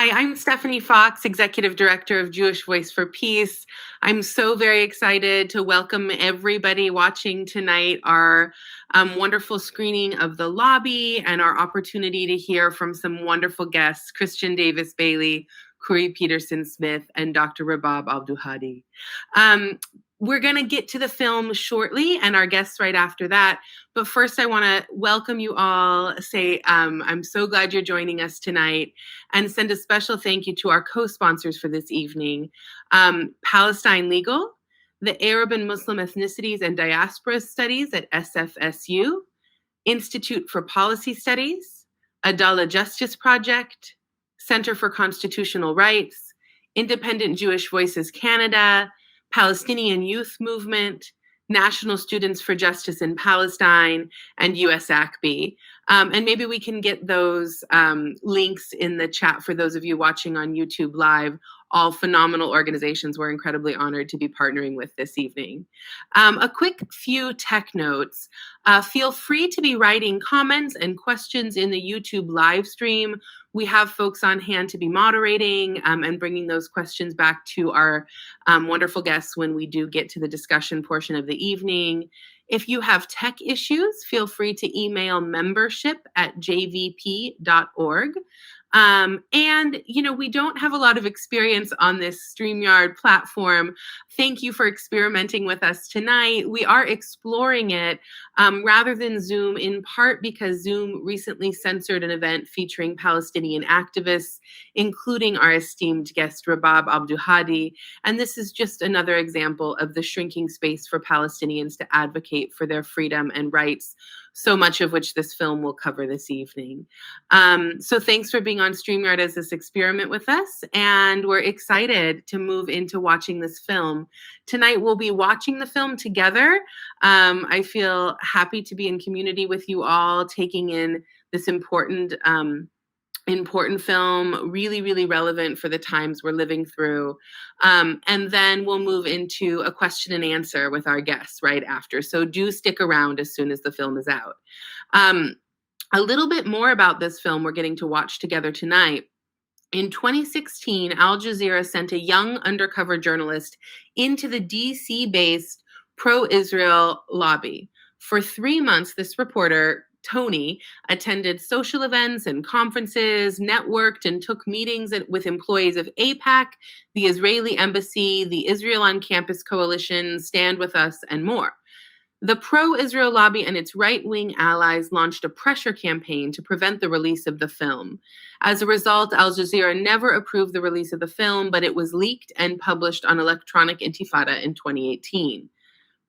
Hi, I'm Stephanie Fox, Executive Director of Jewish Voice for Peace. I'm so very excited to welcome everybody watching tonight, our wonderful screening of The Lobby and our opportunity to hear from some wonderful guests, Kristian Davis Bailey, Khury Petersen-Smith, and Dr. Rabab Abdulhadi. We're going to get to the film shortly and our guests right after that. But first, I want to welcome you all, say I'm so glad you're joining us tonight, and send a special thank you to our co-sponsors for this evening, Palestine Legal, the Arab and Muslim Ethnicities and Diaspora Studies at SFSU, Institute for Policy Studies, Adala Justice Project, Center for Constitutional Rights, Independent Jewish Voices Canada, Palestinian Youth Movement, National Students for Justice in Palestine, and USACB. And maybe we can get those links in the chat for those of you watching on YouTube Live. All phenomenal organizations we're incredibly honored to be partnering with this evening. A quick few tech notes. Feel free to be writing comments and questions in the YouTube live stream. We have folks on hand to be moderating and bringing those questions back to our wonderful guests when we do get to the discussion portion of the evening. If you have tech issues, feel free to email membership@jvp.org. And, you know, we don't have a lot of experience on this StreamYard platform. Thank you for experimenting with us tonight. We are exploring it rather than Zoom, in part because Zoom recently censored an event featuring Palestinian activists, including our esteemed guest, Rabab Abdulhadi. And this is just another example of the shrinking space for Palestinians to advocate for their freedom and rights, so much of which this film will cover this evening. So thanks for being on StreamYard as this experiment with us, and we're excited to move into watching this film. Tonight we'll be watching the film together. I feel happy to be in community with you all, taking in this important film, really, really relevant for the times we're living through. And then we'll move into a question and answer with our guests right after. So do stick around as soon as the film is out. A little bit more about this film we're getting to watch together tonight. In 2016, Al Jazeera sent a young undercover journalist into the DC-based pro-Israel lobby. For 3 months, this reporter, Tony, attended social events and conferences, networked and took meetings with employees of AIPAC, the Israeli Embassy, the Israel on Campus Coalition, Stand With Us, and more. The pro-Israel lobby and its right-wing allies launched a pressure campaign to prevent the release of the film. As a result, Al Jazeera never approved the release of the film, but it was leaked and published on Electronic Intifada in 2018.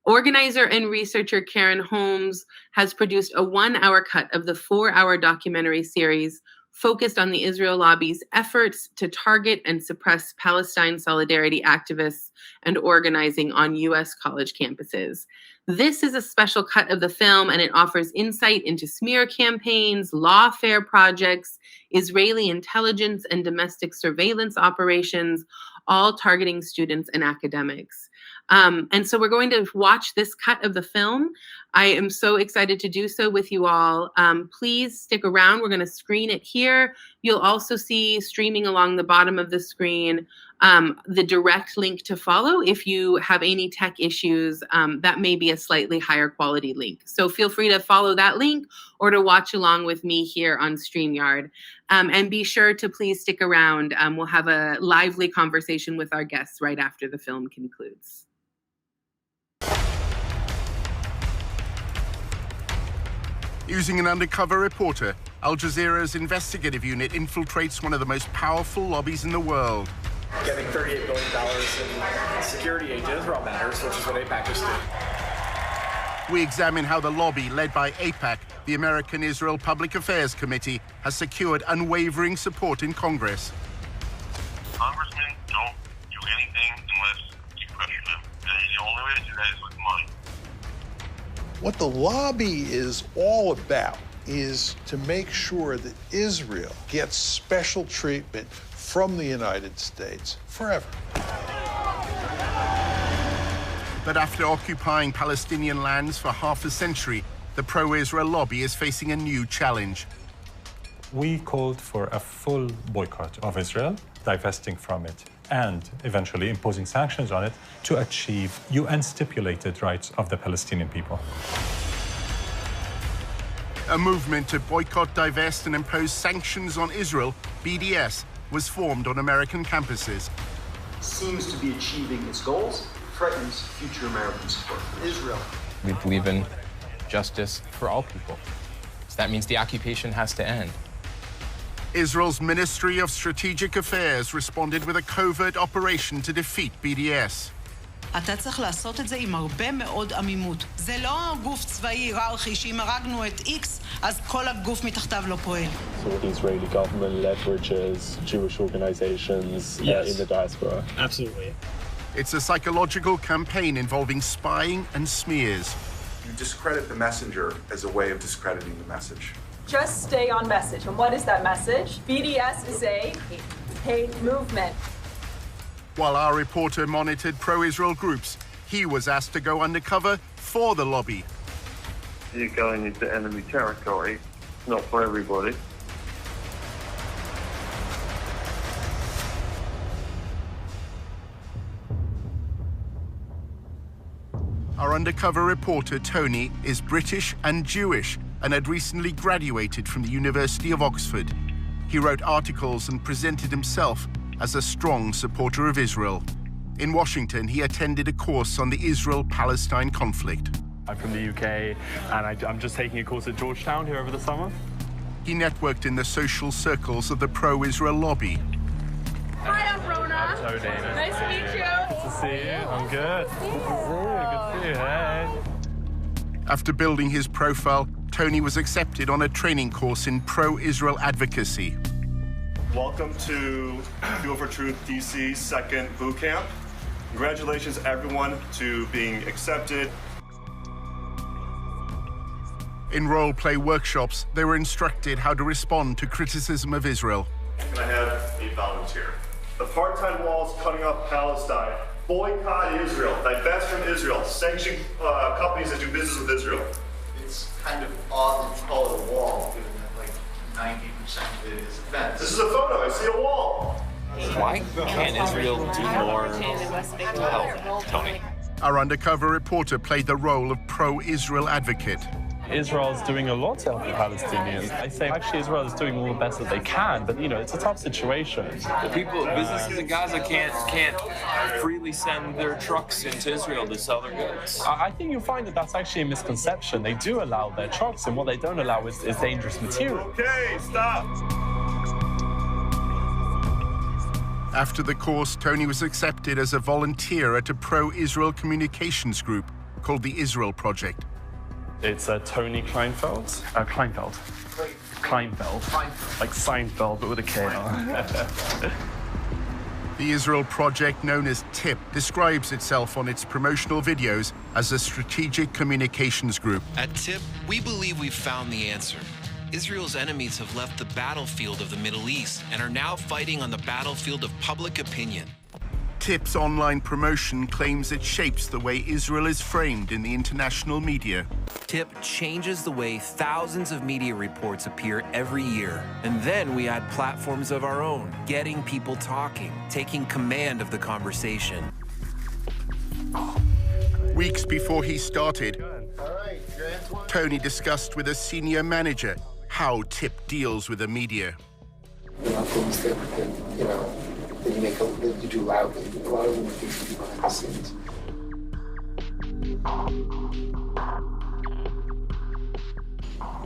Organizer and researcher Karen Holmes has produced a 1-hour cut of the 4-hour documentary series focused on the Israel lobby's efforts to target and suppress Palestine solidarity activists and organizing on U.S. college campuses. This is a special cut of the film, and it offers insight into smear campaigns, lawfare projects, Israeli intelligence and domestic surveillance operations, all targeting students and academics. And so we're going to watch this cut of the film. I am so excited to do so with you all. Please stick around. We're going to screen it here. You'll also see streaming along the bottom of the screen the direct link to follow if you have any tech issues. That may be a slightly higher quality link. So feel free to follow that link or to watch along with me here on StreamYard. And be sure to please stick around. We'll have a lively conversation with our guests right after the film concludes. Using an undercover reporter, Al Jazeera's investigative unit infiltrates one of the most powerful lobbies in the world. Getting $38 billion in security aid to Israel matters, which is what AIPAC is doing. We examine how the lobby, led by AIPAC, the American Israel Public Affairs Committee, has secured unwavering support in Congress. Congressmen don't do anything unless you pressure them. And the only way to do that is with money. What the lobby is all about is to make sure that Israel gets special treatment from the United States forever. But after occupying Palestinian lands for half a century, the pro-Israel lobby is facing a new challenge. We called for a full boycott of Israel, divesting from it, and eventually imposing sanctions on it to achieve UN-stipulated rights of the Palestinian people. A movement to boycott, divest, and impose sanctions on Israel, BDS, was formed on American campuses. Seems to be achieving its goals, threatens future American support for Israel. We believe in justice for all people. So that means the occupation has to end. Israel's Ministry of Strategic Affairs responded with a covert operation to defeat BDS. אתה צריך לעשות את זה עם הרבה מאוד עמימות. זה לא גוף צבאי היררכי שאם הרגנו את X, אז כל הגוף מתחתיו לא פועל. So the Israeli government leverages Jewish organizations in the diaspora. Absolutely. It's a psychological campaign involving spying and smears. You discredit the messenger as a way of discrediting the message. Just stay on message. And what is that message? BDS is a hate movement. While our reporter monitored pro-Israel groups, he was asked to go undercover for the lobby. You're going into enemy territory. It's not for everybody. Our undercover reporter, Tony, is British and Jewish and had recently graduated from the University of Oxford. He wrote articles and presented himself as a strong supporter of Israel. In Washington, he attended a course on the Israel-Palestine conflict. I'm from the UK, and I'm just taking a course at Georgetown here over the summer. He networked in the social circles of the pro-Israel lobby. Hi, I'm Rona. I'm Tony. Nice to meet you. Good to see you. I'm good. Good to see you. Hey. After building his profile, Tony was accepted on a training course in pro-Israel advocacy. Welcome to Fuel for Truth DC's second boot camp. Congratulations, everyone, to being accepted. In role-play workshops, they were instructed how to respond to criticism of Israel. Can I have a volunteer? Apartheid walls cutting off Palestine. Boycott Israel. Divest from Israel. Sanction companies that do business with Israel. It's kind of odd that you call it a wall, given that like 90% of it is fence. This is a photo. I see a wall. Why can't Israel do more to help, Tony? Our undercover reporter played the role of pro-Israel advocate. Israel's doing a lot to help the Palestinians. I say actually Israel is doing all the best that they can, but you know, it's a tough situation. The people, businesses in Gaza can't freely send their trucks into Israel to sell their goods. I think you'll find that that's actually a misconception. They do allow their trucks, and what they don't allow is dangerous material. Okay, stop. After the course, Tony was accepted as a volunteer at a pro-Israel communications group called the Israel Project. It's Tony Kleinfeld. Kleinfeld. Like Seinfeld, but with a K. The Israel Project, known as TIP, describes itself on its promotional videos as a strategic communications group. At TIP, we believe we've found the answer. Israel's enemies have left the battlefield of the Middle East and are now fighting on the battlefield of public opinion. TIP's online promotion claims it shapes the way Israel is framed in the international media. TIP changes the way thousands of media reports appear every year. And then we add platforms of our own, getting people talking, taking command of the conversation. Weeks before he started, Tony discussed with a senior manager how TIP deals with the media. There are things that you know, that you do loudly. A lot of them are things you do behind the scenes.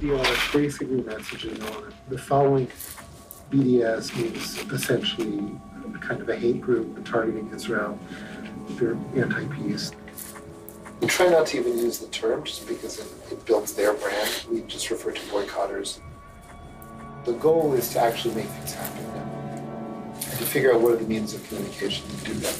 You are basically messaging on the following. BDS means essentially a kind of a hate group targeting Israel. They're anti-peace. We try not to even use the term just because it builds their brand. We just refer to boycotters. The goal is to actually make things happen now and to figure out what are the means of communication to do that.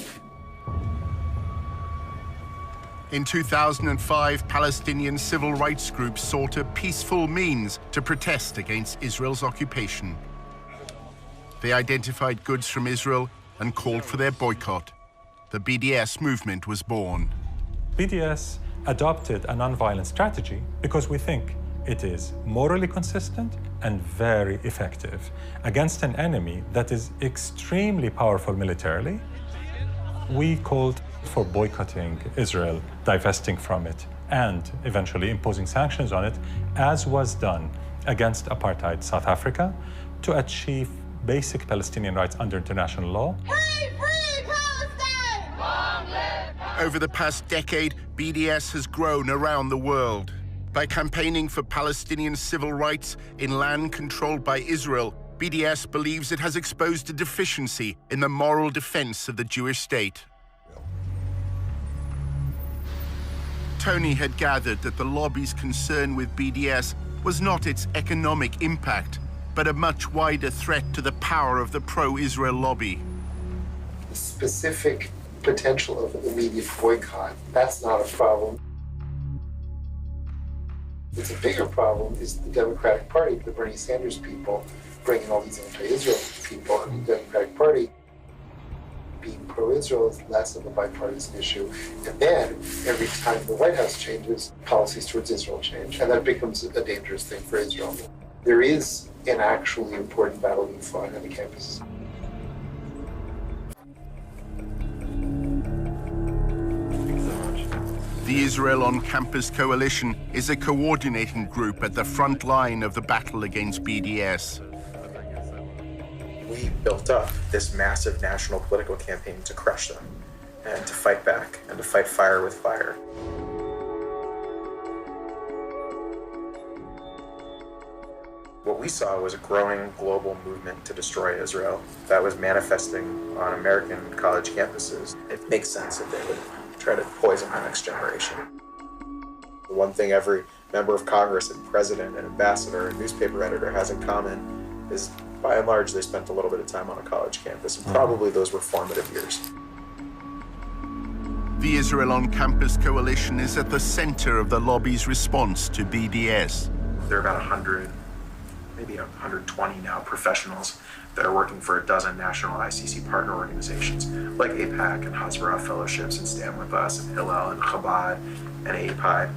In 2005, Palestinian civil rights groups sought a peaceful means to protest against Israel's occupation. They identified goods from Israel and called for their boycott. The BDS movement was born. BDS adopted a nonviolent strategy because we think It is morally consistent and very effective against an enemy that is extremely powerful militarily. We called for boycotting Israel, divesting from it, and eventually imposing sanctions on it, as was done against apartheid South Africa, to achieve basic Palestinian rights under international law. Over the past decade, BDS has grown around the world. By campaigning for Palestinian civil rights in land controlled by Israel, BDS believes it has exposed a deficiency in the moral defense of the Jewish state. Tony had gathered that the lobby's concern with BDS was not its economic impact, but a much wider threat to the power of the pro-Israel lobby. The specific potential of an immediate boycott, that's not a problem. It's a bigger problem is the Democratic Party, the Bernie Sanders people, bringing all these anti-Israel people, and the Democratic Party being pro-Israel is less of a bipartisan issue. And then, every time the White House changes, policies towards Israel change, and that becomes a dangerous thing for Israel. There is an actually important battle being fought on the campuses. The Israel on Campus Coalition is a coordinating group at the front line of the battle against BDS. We built up this massive national political campaign to crush them and to fight back and to fight fire with fire. What we saw was a growing global movement to destroy Israel that was manifesting on American college campuses. It makes sense that they would try to poison the next generation. The one thing every member of Congress and president and ambassador and newspaper editor has in common is, by and large, they spent a little bit of time on a college campus, and probably those were formative years. The Israel on Campus Coalition is at the center of the lobby's response to BDS. There are about 100, maybe 120 now, professionals that are working for a dozen national ICC partner organizations like AIPAC and Hasbara Fellowships and Stand With Us and Hillel and Chabad and API.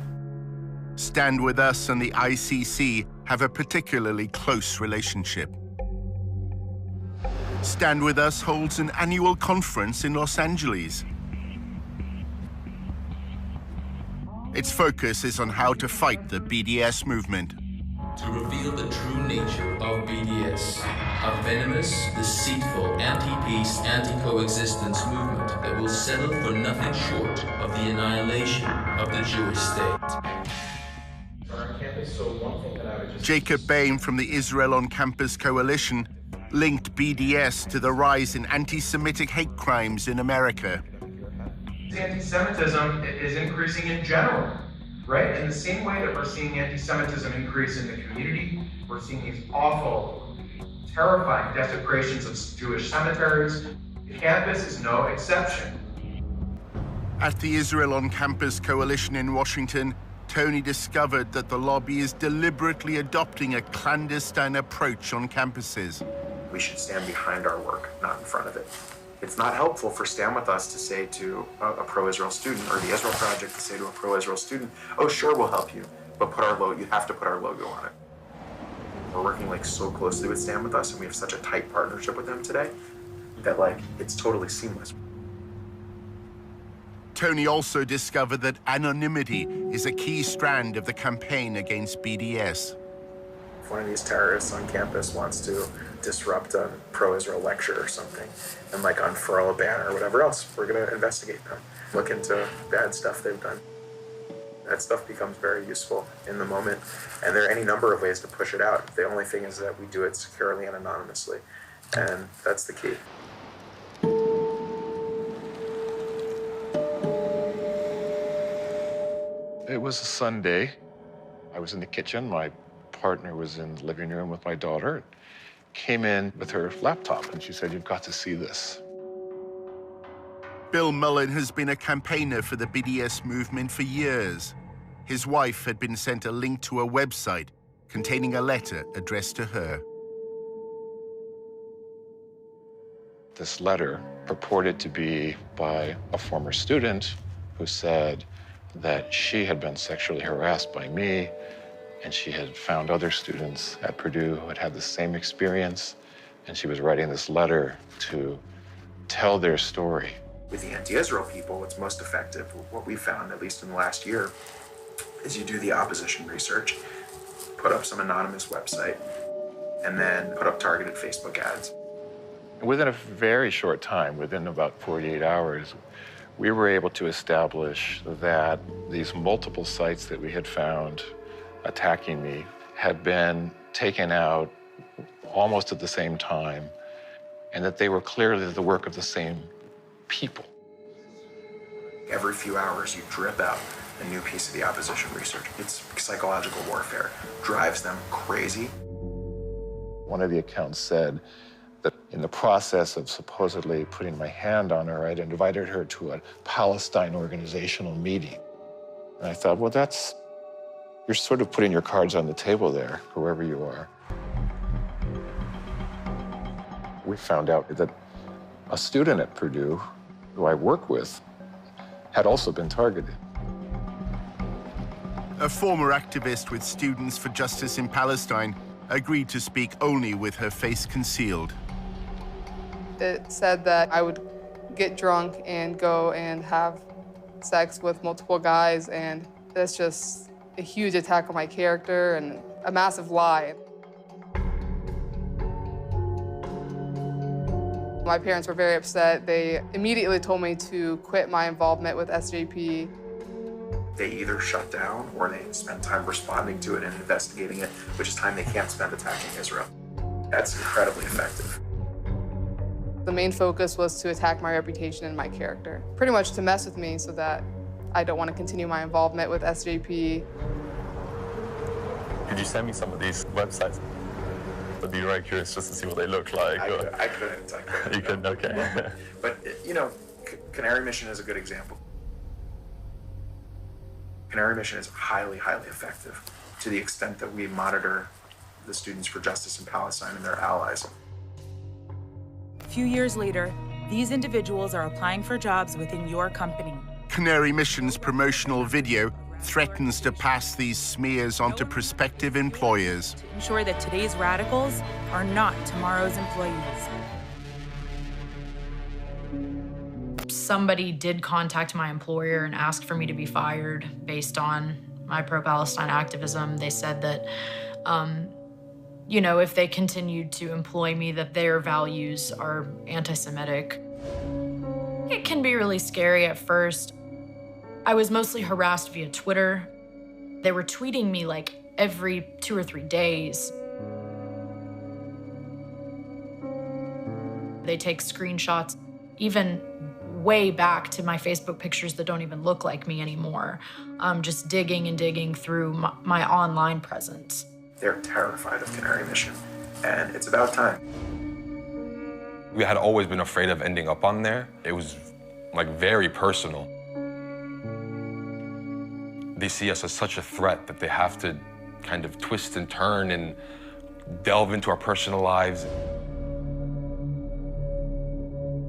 Stand With Us and the ICC have a particularly close relationship. Stand With Us holds an annual conference in Los Angeles. Its focus is on how to fight the BDS movement. To reveal the true nature of BDS, a venomous, deceitful, anti-peace, anti-coexistence movement that will settle for nothing short of the annihilation of the Jewish state. Jacob Bain from the Israel on Campus Coalition linked BDS to the rise in anti-Semitic hate crimes in America. Anti-Semitism is increasing in general, right? In the same way that we're seeing anti-Semitism increase in the community, we're seeing these awful, terrifying desecrations of Jewish cemeteries. Campus is no exception. At the Israel on Campus Coalition in Washington, Tony discovered that the lobby is deliberately adopting a clandestine approach on campuses. We should stand behind our work, not in front of it. It's not helpful for Stand With Us to say to a pro-Israel student, or the Israel Project to say to a pro-Israel student, oh, sure, we'll help you, but you have to put our logo on it. We're working so closely with Stand With Us, and we have such a tight partnership with them today that it's totally seamless. Tony also discovered that anonymity is a key strand of the campaign against BDS. If one of these terrorists on campus wants to disrupt a pro-Israel lecture or something and unfurl a banner or whatever else, we're going to investigate them, look into bad stuff they've done. That stuff becomes very useful in the moment, and there are any number of ways to push it out. The only thing is that we do it securely and anonymously, and that's the key. It was a Sunday. I was in the kitchen. My partner was in the living room with my daughter. Came in with her laptop, and she said, "You've got to see this." Bill Mullen has been a campaigner for the BDS movement for years. His wife had been sent a link to a website containing a letter addressed to her. This letter purported to be by a former student who said that she had been sexually harassed by me And she had found other students at Purdue who had had the same experience, and she was writing this letter to tell their story. With the anti-Israel people, what's most effective, what we found, at least in the last year, is you do the opposition research, put up some anonymous website, and then put up targeted Facebook ads. Within a very short time, within about 48 hours, we were able to establish that these multiple sites that we had found attacking me had been taken out almost at the same time, and that they were clearly the work of the same people. Every few hours, you drip out a new piece of the opposition research. It's psychological warfare, drives them crazy. One of the accounts said that in the process of supposedly putting my hand on her, I'd invited her to a Palestine organizational meeting. And I thought, well, you're sort of putting your cards on the table there, whoever you are. We found out that a student at Purdue, who I work with, had also been targeted. A former activist with Students for Justice in Palestine agreed to speak only with her face concealed. It said that I would get drunk and go and have sex with multiple guys, and that's just a huge attack on my character and a massive lie. My parents were very upset. They immediately told me to quit my involvement with SJP. They either shut down or they spend time responding to it and investigating it, which is time they can't spend attacking Israel. That's incredibly effective. The main focus was to attack my reputation and my character, pretty much to mess with me so that I don't want to continue my involvement with SJP. Could you send me some of these websites? I'd be very curious just to see what they look like. I couldn't. You couldn't, okay. But, you know, Canary Mission is a good example. Canary Mission is highly, highly effective to the extent that we monitor the Students for Justice in Palestine and their allies. A few years later, these individuals are applying for jobs within your company. Canary Mission's promotional video threatens to pass these smears onto prospective employers. To ensure that today's radicals are not tomorrow's employees. Somebody did contact my employer and asked for me to be fired based on my pro-Palestine activism. They said that, you know, if they continued to employ me, that their values are anti-Semitic. It can be really scary at first. I was mostly harassed via Twitter. They were tweeting me like every 2 or 3 days. They take screenshots, even way back to my Facebook pictures that don't even look like me anymore. Just digging and digging through my online presence. They're terrified of Canary Mission, and it's about time. We had always been afraid of ending up on there. It was like very personal. They see us as such a threat that they have to kind of twist and turn and delve into our personal lives.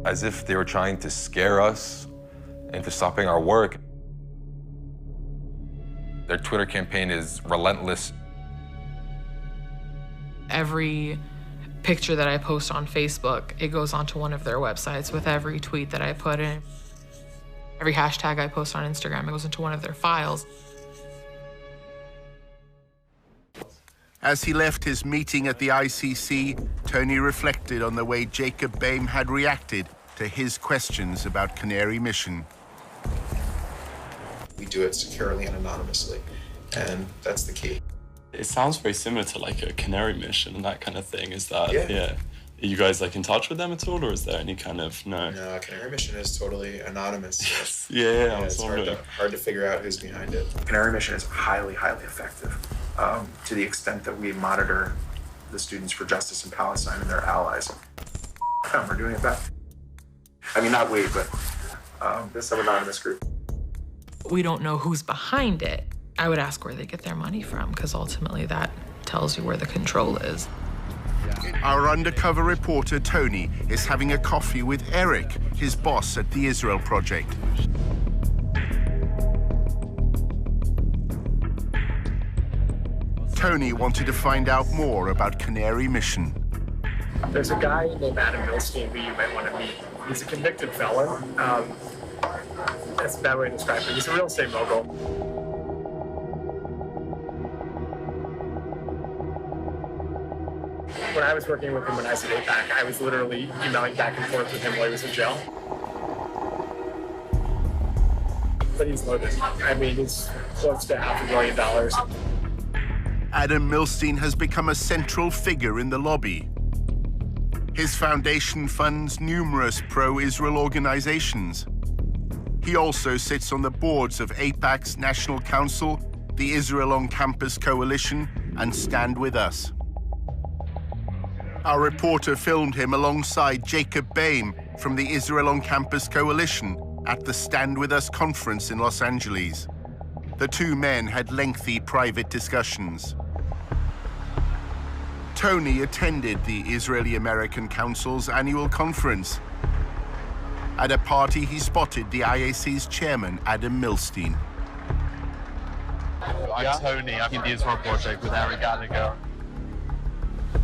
As if they were trying to scare us into stopping our work. Their Twitter campaign is relentless. Every picture that I post on Facebook, it goes onto one of their websites with every tweet that I put in. Every hashtag I post on Instagram, it goes into one of their files. As he left his meeting at the ICC, Tony reflected on the way Jacob Boehme had reacted to his questions about Canary Mission. We do it securely and anonymously, and that's the key. It sounds very similar to like a Canary Mission and that kind of thing. Is that, yeah. Are you guys like in touch with them at all, or is there any kind of, no? No, Canary Mission is totally anonymous. Yes. Yeah, it's hard to figure out who's behind it. Canary Mission is highly, highly effective to the extent that we monitor the Students for Justice in Palestine and their allies. We're doing it back. I mean, not we, but this anonymous group. We don't know who's behind it. I would ask where they get their money from, because ultimately that tells you where the control is. Our undercover reporter, Tony, is having a coffee with Eric, his boss at the Israel Project. Tony wanted to find out more about Canary Mission. There's a guy named Adam Milstein who you might want to meet. He's a convicted felon. That's a bad way to describe him. He's a real estate mogul. When I was working with him when I was at APAC, I was literally emailing back and forth with him while he was in jail. But he's loaded. I mean, he's close to $500,000. Adam Milstein has become a central figure in the lobby. His foundation funds numerous pro-Israel organizations. He also sits on the boards of AIPAC's National Council, the Israel on Campus Coalition, and Stand With Us. Our reporter filmed him alongside Jacob Boehm from the Israel on Campus Coalition at the Stand With Us conference in Los Angeles. The two men had lengthy private discussions. Tony attended the Israeli-American Council's annual conference. At a party, he spotted the IAC's chairman, Adam Milstein. I'm Tony, I'm in the Israel Project with Eric Gallagher.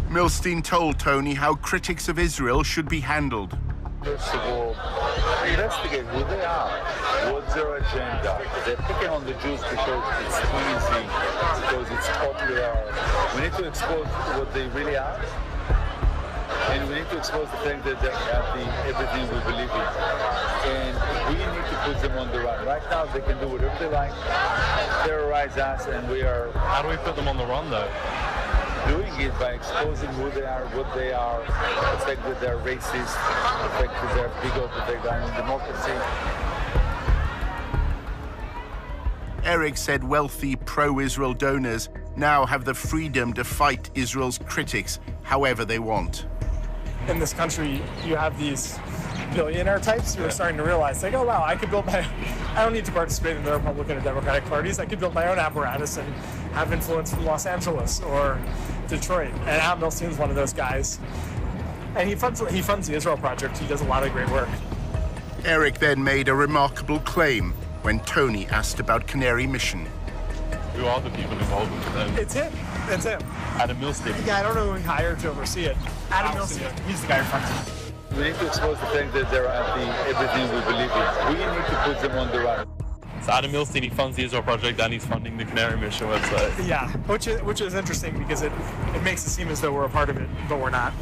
Milstein told Tony how critics of Israel should be handled. First of all, investigate who they are, what's their agenda. They're picking on the Jews because it's easy, because it's popular. We need to expose what they really are, and we need to expose the fact that they're everything we believe in. And we need to put them on the run. Right now, they can do whatever they like, terrorize us, and we are... How do we put them on the run, though? Doing it by exposing who they are, what they are, the fact that they're racist, the fact that they're bigot, the fact that they're democracy. Eric said wealthy pro-Israel donors now have the freedom to fight Israel's critics however they want. In this country, you have these billionaire types who are starting to realize, like, oh wow, I could build my, I don't need to participate in the Republican or Democratic parties. I could build my own apparatus and have influence from Los Angeles or Detroit. And Adam Milstein's one of those guys. And he funds the Israel Project. He does a lot of great work. Eric then made a remarkable claim when Tony asked about Canary Mission. Who are the people involved with them? It's him. It's him. Adam Milstein. Yeah, I don't know who he hired to oversee it. Adam Milstein. He's the guy who funds it. We need to expose the fact that they're everything we believe in. We need to put them on the run. So Adam Milstein, he funds the Israel Project and he's funding the Canary Mission website. Yeah, which is interesting because it makes it seem as though we're a part of it, but we're not.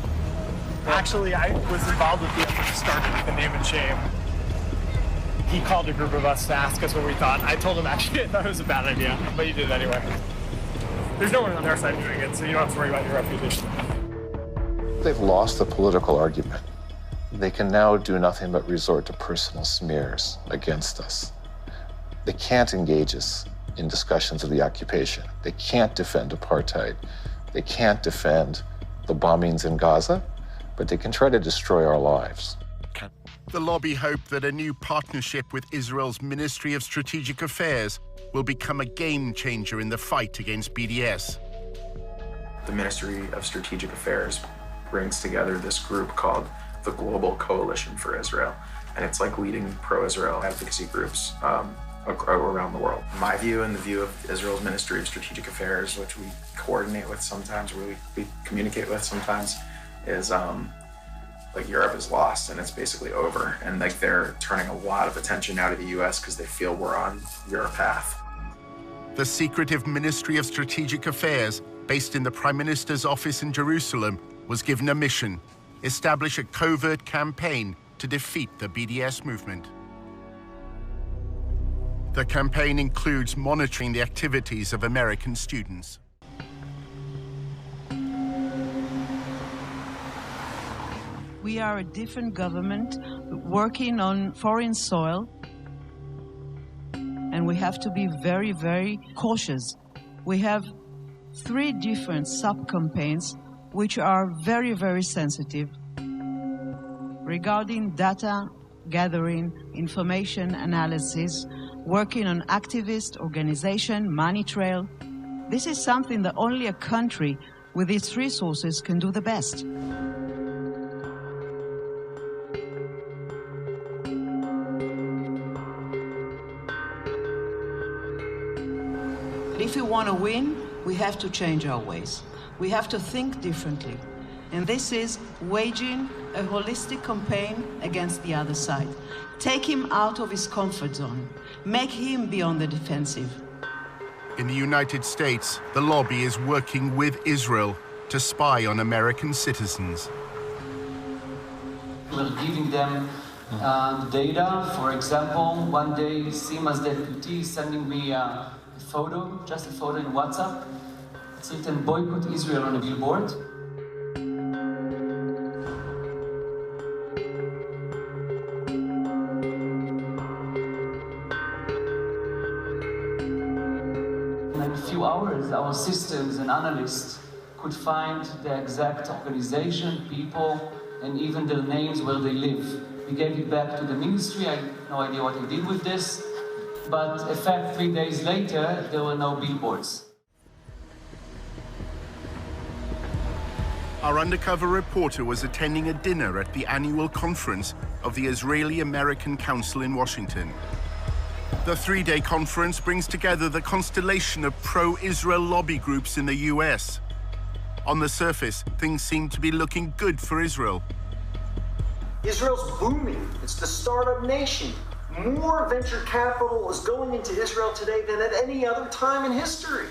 Actually, I was involved with the effort to start the name and shame. He called a group of us to ask us what we thought. I told him actually I thought it was a bad idea, but he did it anyway. There's no one on their side doing it, so you don't have to worry about your reputation. They've lost the political argument. They can now do nothing but resort to personal smears against us. They can't engage us in discussions of the occupation. They can't defend apartheid. They can't defend the bombings in Gaza, but they can try to destroy our lives. The lobby hope that a new partnership with Israel's Ministry of Strategic Affairs will become a game changer in the fight against BDS. The Ministry of Strategic Affairs brings together this group called the Global Coalition for Israel, and it's like leading pro-Israel advocacy groups around the world. My view and the view of Israel's Ministry of Strategic Affairs, which we coordinate with sometimes, or we communicate with sometimes, is like Europe is lost and it's basically over, and like they're turning a lot of attention now to the US because they feel we're on your path. The secretive Ministry of Strategic Affairs, based in the Prime Minister's office in Jerusalem, was given a mission: establish a covert campaign to defeat the BDS movement. The campaign includes monitoring the activities of American students. We are a different government working on foreign soil, and we have to be very, very cautious. We have 3 different sub-campaigns which are very, very sensitive regarding data gathering, information analysis, working on activist organization, money trail. This is something that only a country with its resources can do the best. If you want to win, we have to change our ways. We have to think differently. And this is waging a holistic campaign against the other side. Take him out of his comfort zone. Make him be on the defensive. In the United States, the lobby is working with Israel to spy on American citizens. We're giving them data. For example, one day, Sima's deputy sending me a photo, just a photo in WhatsApp. It's written, boycott Israel on a billboard. In a few hours, our systems and analysts could find the exact organization, people, and even their names where they live. We gave it back to the ministry. I have no idea what they did with this. But in fact, 3 days later, there were no billboards. Our undercover reporter was attending a dinner at the annual conference of the Israeli-American Council in Washington. The three-day conference brings together the constellation of pro-Israel lobby groups in the US. On the surface, things seem to be looking good for Israel. Israel's booming. It's the startup nation. More venture capital is going into Israel today than at any other time in history.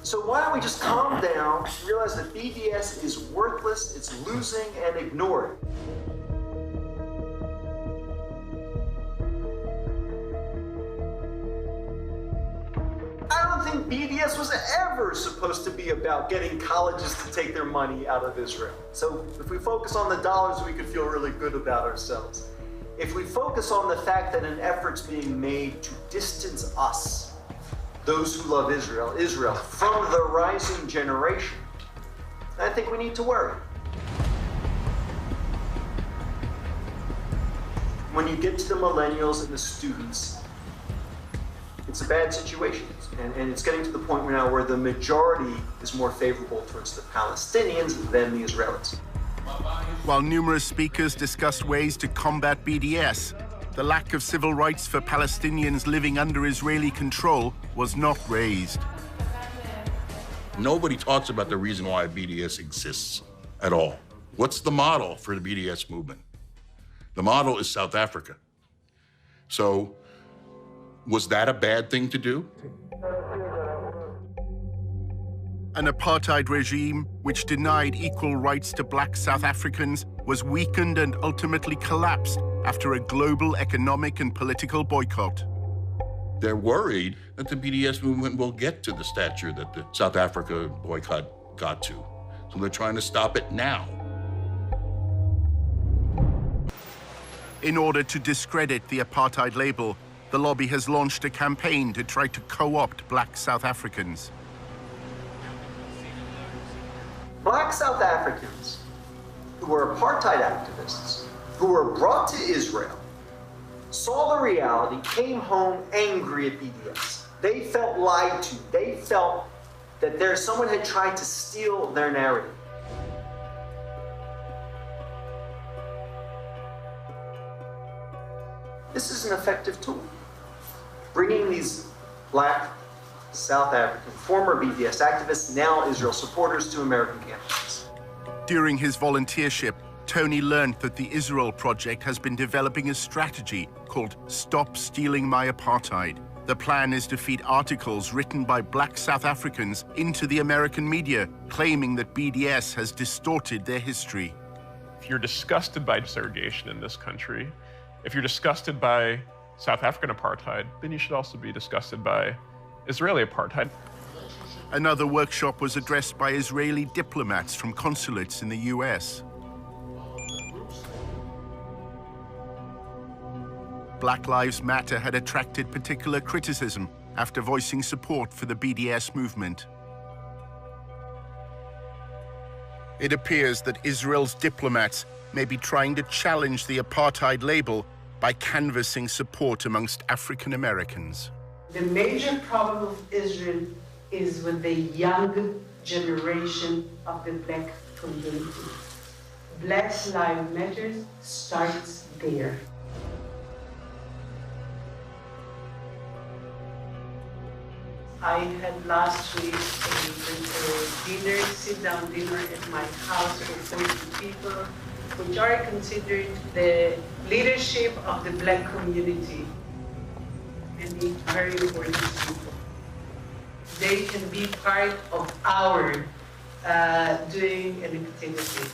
So why don't we just calm down, realize that BDS is worthless, it's losing, and ignore it. I don't think BDS was ever supposed to be about getting colleges to take their money out of Israel. So if we focus on the dollars, we could feel really good about ourselves. If we focus on the fact that an effort's being made to distance us, those who love Israel, from the rising generation, I think we need to worry. When you get to the millennials and the students, it's a bad situation. And it's getting to the point now where the majority is more favorable towards the Palestinians than the Israelis. While numerous speakers discussed ways to combat BDS, the lack of civil rights for Palestinians living under Israeli control was not raised. Nobody talks about the reason why BDS exists at all. What's the model for the BDS movement? The model is South Africa. So, was that a bad thing to do? An apartheid regime which denied equal rights to black South Africans was weakened and ultimately collapsed after a global economic and political boycott. They're worried that the BDS movement will get to the stature that the South Africa boycott got to. So they're trying to stop it now. In order to discredit the apartheid label, the lobby has launched a campaign to try to co-opt black South Africans. Black South Africans who were apartheid activists, who were brought to Israel, saw the reality, came home angry at BDS. They felt lied to. They felt that someone had tried to steal their narrative. This is an effective tool. Bringing these black South African, former BDS activists, now Israel supporters, to American campuses. During his volunteership, Tony learned that the Israel Project has been developing a strategy called Stop Stealing My Apartheid. The plan is to feed articles written by black South Africans into the American media, claiming that BDS has distorted their history. If you're disgusted by segregation in this country, if you're disgusted by South African apartheid, then you should also be disgusted by Israeli apartheid. Another workshop was addressed by Israeli diplomats from consulates in the US. Black Lives Matter had attracted particular criticism after voicing support for the BDS movement. It appears that Israel's diplomats may be trying to challenge the apartheid label by canvassing support amongst African Americans. The major problem of Israel is with the young generation of the black community. Black Lives Matter starts there. I had last week a dinner, sit-down dinner at my house with 40 people, which are considered the leadership of the Black community, and the very important people. They can be part of our doing an activity.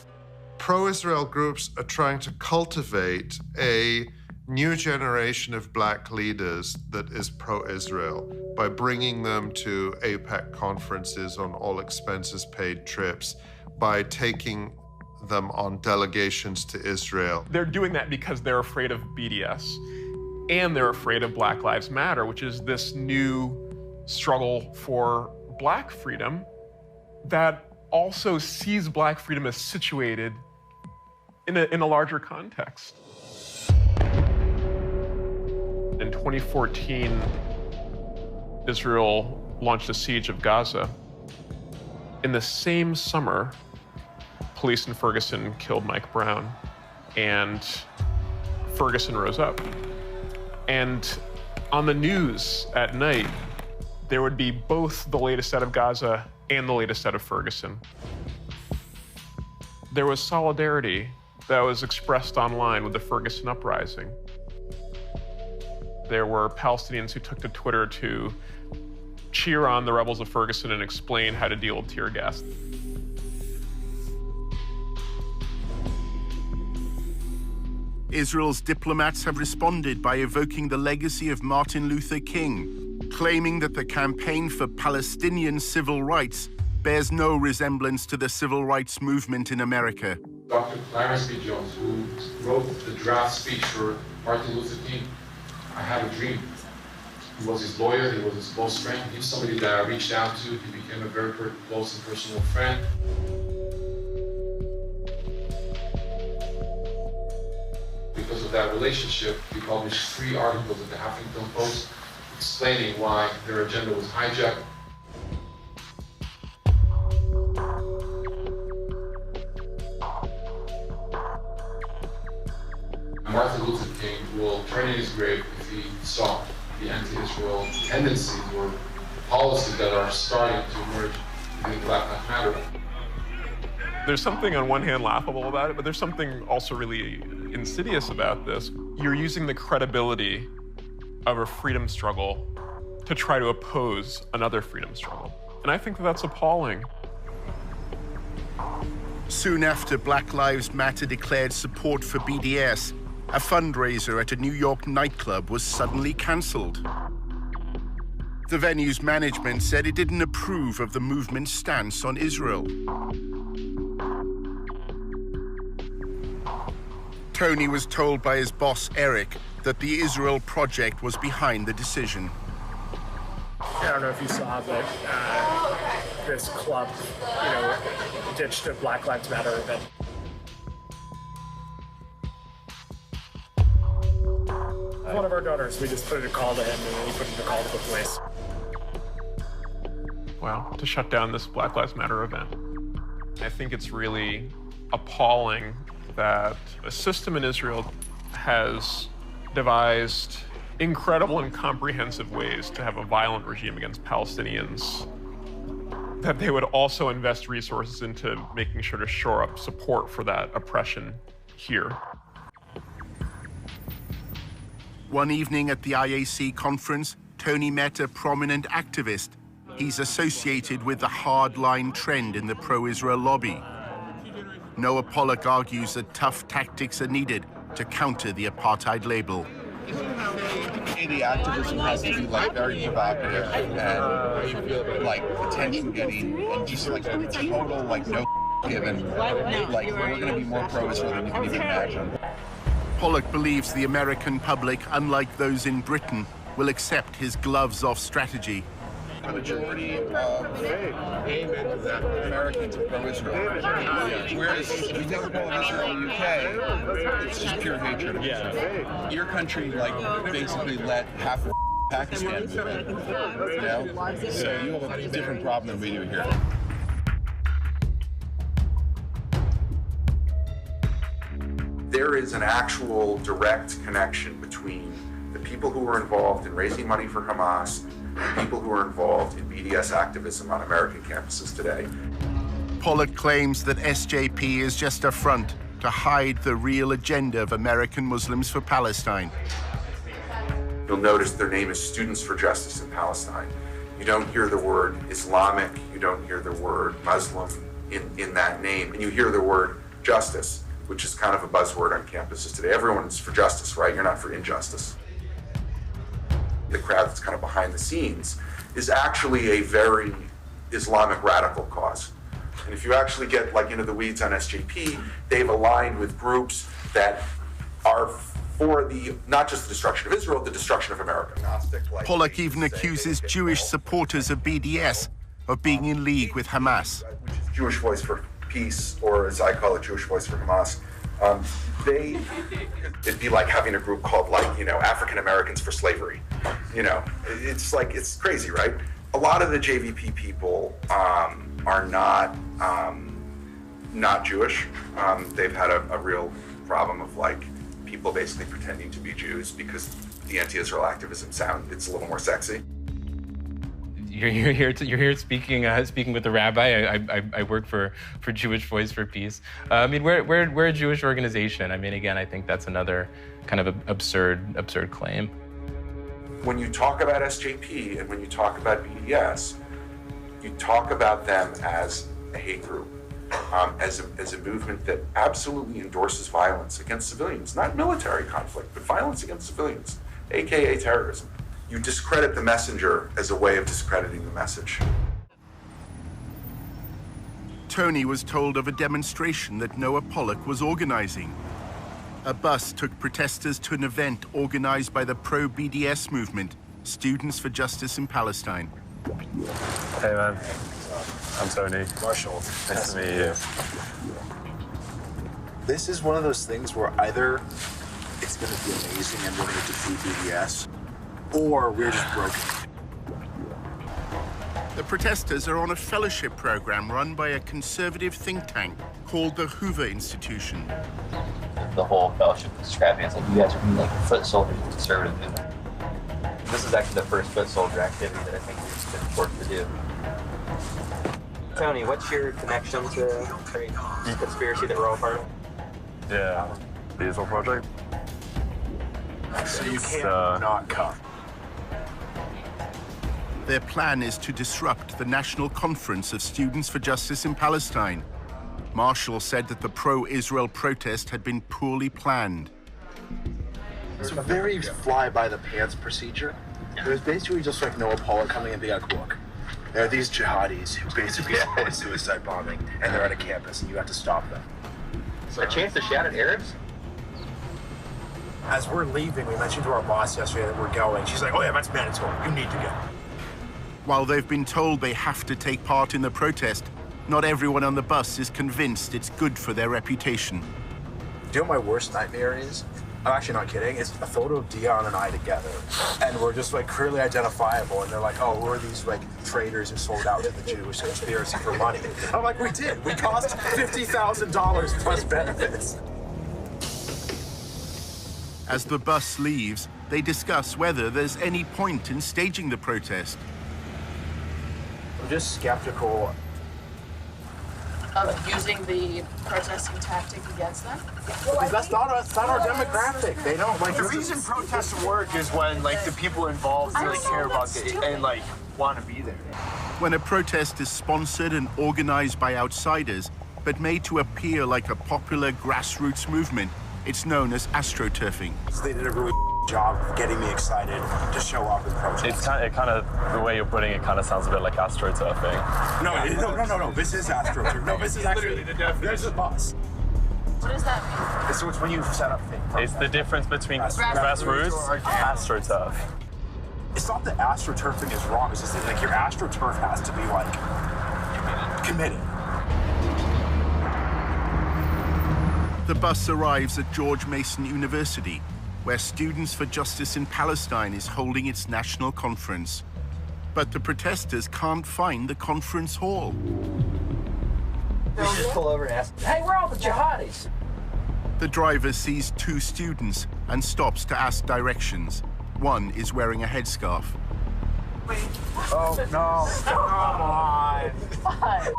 Pro-Israel groups are trying to cultivate a new generation of Black leaders that is pro-Israel by bringing them to AIPAC conferences on all expenses paid trips, by taking them on delegations to Israel. They're doing that because they're afraid of BDS, and they're afraid of Black Lives Matter, which is this new struggle for Black freedom that also sees Black freedom as situated in a larger context. In 2014, Israel launched a siege of Gaza. In the same summer, police in Ferguson killed Mike Brown, and Ferguson rose up. And on the news at night, there would be both the latest out of Gaza and the latest out of Ferguson. There was solidarity that was expressed online with the Ferguson uprising. There were Palestinians who took to Twitter to cheer on the rebels of Ferguson and explain how to deal with tear gas. Israel's diplomats have responded by evoking the legacy of Martin Luther King, claiming that the campaign for Palestinian civil rights bears no resemblance to the civil rights movement in America. Dr. Clarence B. Jones, who wrote the draft speech for Martin Luther King, I Have a Dream. He was his lawyer, he was his close friend. He's somebody that I reached out to. He became a very close and personal friend. Because of that relationship, he published 3 articles at the Huffington Post explaining why their agenda was hijacked. Martin Luther King will turn in his grave if he saw the anti-Israel tendencies or policies that are starting to emerge within Black Lives Matter. There's something on one hand laughable about it, but there's something also really insidious about this. You're using the credibility of a freedom struggle to try to oppose another freedom struggle. And I think that that's appalling. Soon after Black Lives Matter declared support for BDS, a fundraiser at a New York nightclub was suddenly cancelled. The venue's management said it didn't approve of the movement's stance on Israel. Tony was told by his boss, Eric, that the Israel Project was behind the decision. I don't know if you saw, but this club, ditched a Black Lives Matter event. One of our donors, we just put in a call to him, and then he put in a call to the police. Wow, to shut down this Black Lives Matter event. I think it's really appalling that a system in Israel has devised incredible and comprehensive ways to have a violent regime against Palestinians, that they would also invest resources into making sure to shore up support for that oppression here. One evening at the IAC conference, Tony met a prominent activist. He's associated with the hardline trend in the pro-Israel lobby. Noah Pollock argues that tough tactics are needed to counter the apartheid label. The activism has to be very provocative and attention getting and just total no given. We're going to be more pro-Israel than you can even imagine. Pollock believes the American public, unlike those in Britain, will accept his gloves-off strategy. The majority of Americans are pro-Israel. Whereas if you take the poll of Israel in the UK, it's just pure hatred of Israel. Your country, basically let half of Pakistan move in, So you have a different problem than we do here. There is an actual direct connection between the people who were involved in raising money for Hamas people who are involved in BDS activism on American campuses today. Pollock claims that SJP is just a front to hide the real agenda of American Muslims for Palestine. You'll notice their name is Students for Justice in Palestine. You don't hear the word Islamic, you don't hear the word Muslim in that name, and you hear the word justice, which is kind of a buzzword on campuses today. Everyone's for justice, right? You're not for injustice. The crowd that's kind of behind the scenes is actually a very Islamic radical cause. And if you actually get like into the weeds on SJP, they've aligned with groups that are for the, not just the destruction of Israel, the destruction of America. Pollock even accuses Jewish supporters of BDS of being in league with Hamas. Which is Jewish Voice for Peace, or as I call it, Jewish Voice for Hamas. It'd be like having a group called, like, you know, African Americans for Slavery. You know, it's like, it's crazy, right? A lot of the JVP people are not Jewish. They've had a real problem of like people basically pretending to be Jews because the anti-Israel activism it's a little more sexy. You're here speaking with the rabbi. I work for Jewish Voice for Peace. I mean, we're a Jewish organization. I mean, again, I think that's another kind of absurd claim. When you talk about SJP and when you talk about BDS, you talk about them as a hate group, as a movement that absolutely endorses violence against civilians, not military conflict, but violence against civilians, AKA terrorism. You discredit the messenger as a way of discrediting the message. Tony was told of a demonstration that Noah Pollock was organizing. A bus took protesters to an event organized by the pro-BDS movement, Students for Justice in Palestine. Hey man, I'm Tony. Marshall. Nice to meet you. This is one of those things where either it's going to be amazing and we're going to defeat BDS, or we're just broken. The protesters are on a fellowship program run by a conservative think tank called the Hoover Institution. The whole fellowship is describing as like you guys are being like foot soldiers of the conservative movement. This is actually the first foot soldier activity that I think we've been forced to do. Tony, what's your connection to the conspiracy that we're all part of? Yeah, the Israel Project. So you can't not come. Their plan is to disrupt the National Conference of Students for Justice in Palestine. Marshall said that the pro-Israel protest had been poorly planned. It's a very fly-by-the-pants procedure. It was basically just like Noah Pollock coming and being like, look, there are these jihadis who basically support suicide bombing, and they're on a campus, and you have to stop them. A chance to shout at Arabs? As we're leaving, we mentioned to our boss yesterday that we're going. She's like, oh yeah, that's mandatory. You need to go. While they've been told they have to take part in the protest, not everyone on the bus is convinced it's good for their reputation. Do you know what my worst nightmare is? I'm actually not kidding. It's a photo of Dion and I together, and we're just like clearly identifiable, and they're like, oh, we're these like traitors who sold out to the Jewish conspiracy for money. I'm like, we did. We cost $50,000 plus benefits. As the bus leaves, they discuss whether there's any point in staging the protest. I'm just skeptical. Using the protesting tactic against them? That's not our demographic. They don't like the reason protests work is when like the people involved really care about it and like want to be there. When a protest is sponsored and organized by outsiders, but made to appear like a popular grassroots movement, it's known as astroturfing. They did a really job of getting me excited to show up and protest. It's kind of the way you're putting it kind of sounds a bit like astroturfing. No. This is astroturfing. No, this is actually there's a bus. What does that mean? So it's when you set up things. It's the difference between grassroots and astroturf. It's not that astroturfing is wrong. It's just that like your astroturf has to be like committed. The bus arrives at George Mason University, where Students for Justice in Palestine is holding its national conference. But the protesters can't find the conference hall. We just pull over and ask, hey, where are all the jihadis? The driver sees two students and stops to ask directions. One is wearing a headscarf. Wait. Oh, no. Come on. What?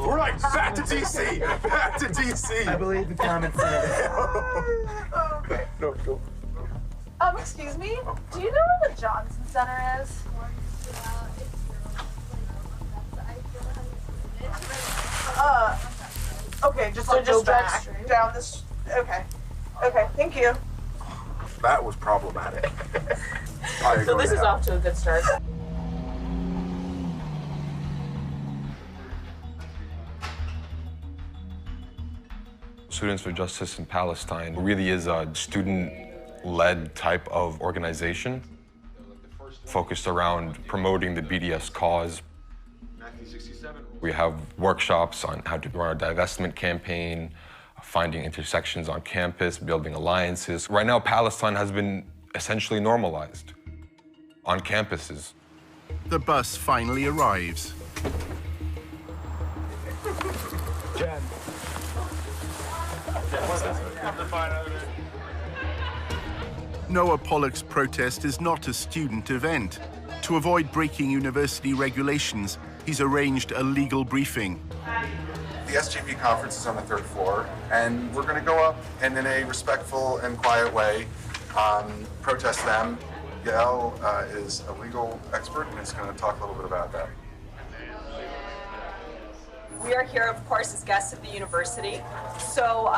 We're like, back to DC. Back to DC. I believe the comments said. Okay. No. Excuse me? Do you know where the Johnson Center is? Okay, just like go back down this. Okay, thank you. That was problematic. So this is off to a good start. Students for Justice in Palestine really is a student-led type of organization focused around promoting the BDS cause. We have workshops on how to run a divestment campaign, finding intersections on campus, building alliances. Right now, Palestine has been essentially normalized on campuses. The bus finally arrives. Jen. Noah Pollock's protest is not a student event. To avoid breaking university regulations, he's arranged a legal briefing. The SJP conference is on the 3rd floor, and we're going to go up and in a respectful and quiet way protest them. Yael is a legal expert and is going to talk a little bit about that. We are here, of course, as guests of the university, so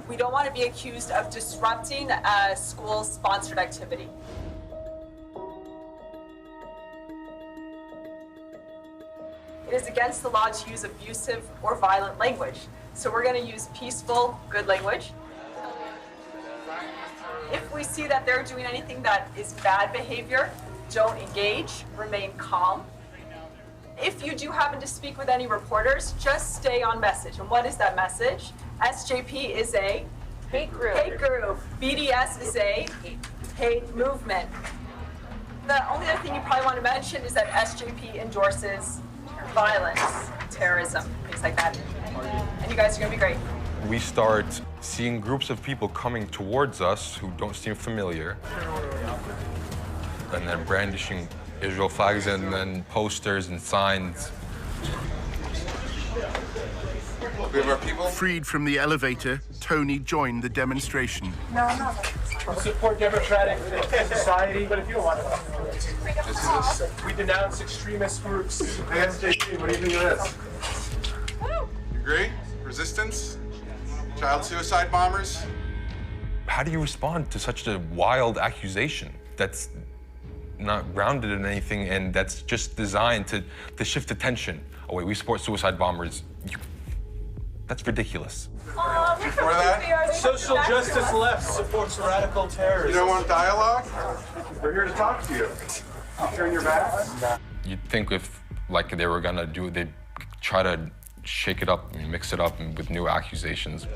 we don't want to be accused of disrupting a school-sponsored activity. It is against the law to use abusive or violent language, so we're going to use peaceful, good language. If we see that they're doing anything that is bad behavior, don't engage, remain calm. If you do happen to speak with any reporters, just stay on message. And what is that message? SJP is a hate group. BDS is a hate movement. The only other thing you probably want to mention is that SJP endorses violence, terrorism, things like that. And you guys are going to be great. We start seeing groups of people coming towards us who don't seem familiar, and then brandishing Israel flags and then posters and signs. We have our people. Freed from the elevator, Tony joined the demonstration. No. We support democratic society, but if you don't want to, we denounce extremist groups. Hey, SJP, what do you think of this? You agree? Resistance? Child suicide bombers? How do you respond to such a wild accusation that's not grounded in anything and that's just designed to shift attention? Oh wait, we support suicide bombers. That's ridiculous. Before that, social justice left supports radical terrorism. You don't want dialogue? We're here to talk to you. Turn your backs. You'd think if like they were gonna do, they'd try to shake it up and mix it up with new accusations.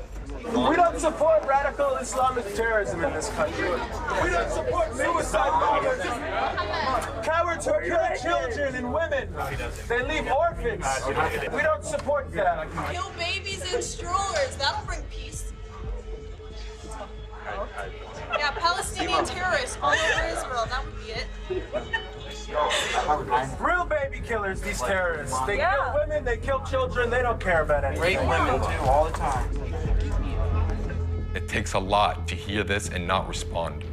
We don't support radical Islamic terrorism in this country. We don't support suicide bombers. Cowards who kill children and women. They leave orphans. We don't support that. Kill babies in strollers. That'll bring peace. Yeah, Palestinian terrorists all over Israel. That would be it. Real baby killers, these terrorists. They kill women, they kill children, they don't care about anything. Rape women too, all the time. It takes a lot to hear this and not respond,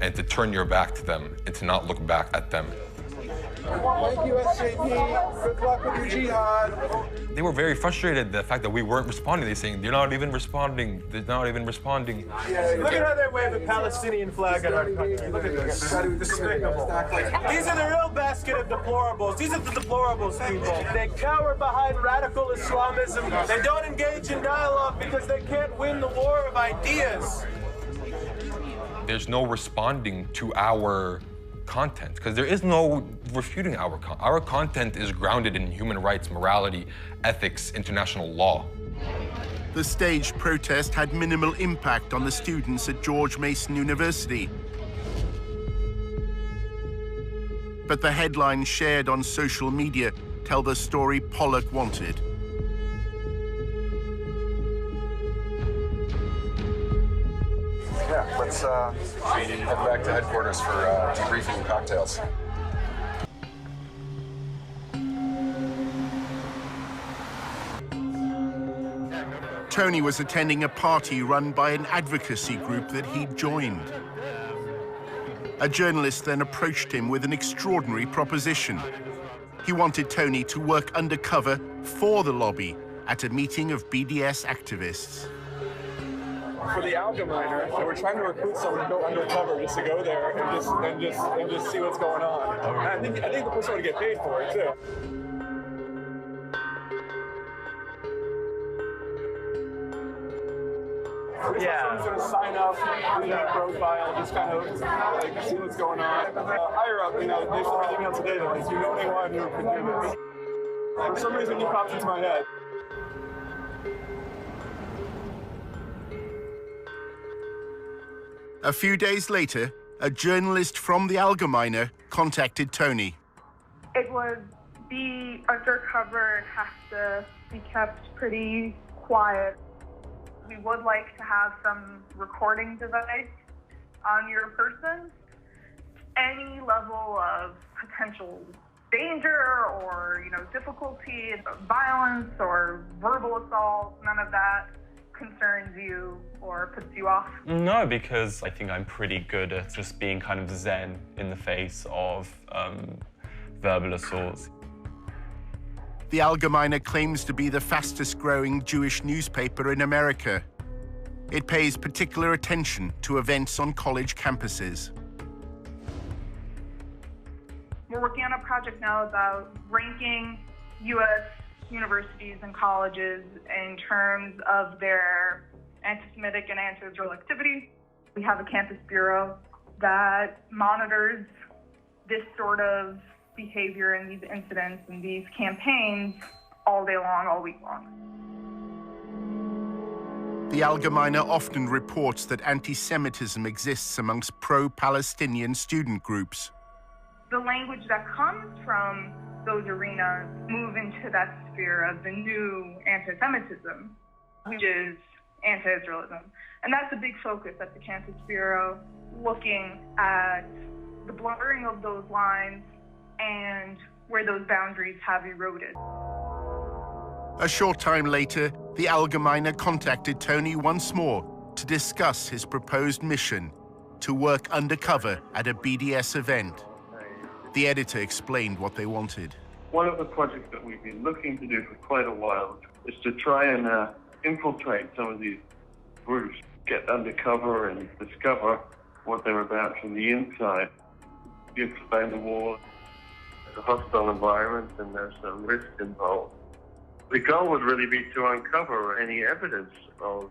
and to turn your back to them and to not look back at them. Thank you, SJP. Good luck with your jihad. They were very frustrated at the fact that we weren't responding. They're saying, they're not even responding. They're not even responding. Look at how they wave a Palestinian flag in our country. Look at this. Despicable. These are the real basket of deplorables. These are the deplorables, people. They cower behind radical Islamism. They don't engage in dialogue because they can't win the war of ideas. There's no responding to our content, because there is no refuting our content. Our content is grounded in human rights, morality, ethics, international law. The staged protest had minimal impact on the students at George Mason University. But the headlines shared on social media tell the story Pollock wanted. Yeah, let's head back to headquarters for debriefing and cocktails. Tony was attending a party run by an advocacy group that he'd joined. A journalist then approached him with an extraordinary proposition. He wanted Tony to work undercover for the lobby at a meeting of BDS activists. For the Allgemeiner, so we're trying to recruit someone to go undercover just to go there and just see what's going on. And I think the person would get paid for it too. Yeah. Someone's gonna sign up, do their profile, just kind of like see what's going on. Higher up, they sent me an email today that like, you know anyone who could do this. For some reason, you popped into my head. A few days later, a journalist from the Allgemeiner contacted Tony. It would be undercover and have to be kept pretty quiet. We would like to have some recording device on your person. Any level of potential danger or, difficulty, violence or verbal assault, none of that concerns you or puts you off? No, because I think I'm pretty good at just being kind of zen in the face of verbal assaults. The Allgemeiner claims to be the fastest-growing Jewish newspaper in America. It pays particular attention to events on college campuses. We're working on a project now about ranking U.S. universities and colleges in terms of their anti-Semitic and anti-Israel activity. We have a campus bureau that monitors this sort of behavior and these incidents and these campaigns all day long, all week long. The Allgemeiner often reports that anti-Semitism exists amongst pro-Palestinian student groups. The language that comes from those arenas move into that sphere of the new anti-Semitism, which is anti-Israelism. And that's a big focus at the Campus Bureau, looking at the blurring of those lines and where those boundaries have eroded. A short time later, the Allgemeiner contacted Tony once more to discuss his proposed mission to work undercover at a BDS event. The editor explained what they wanted. One of the projects that we've been looking to do for quite a while is to try and infiltrate some of these groups, get undercover and discover what they're about from the inside. You explain the war, it's a hostile environment and there's some risk involved. The goal would really be to uncover any evidence of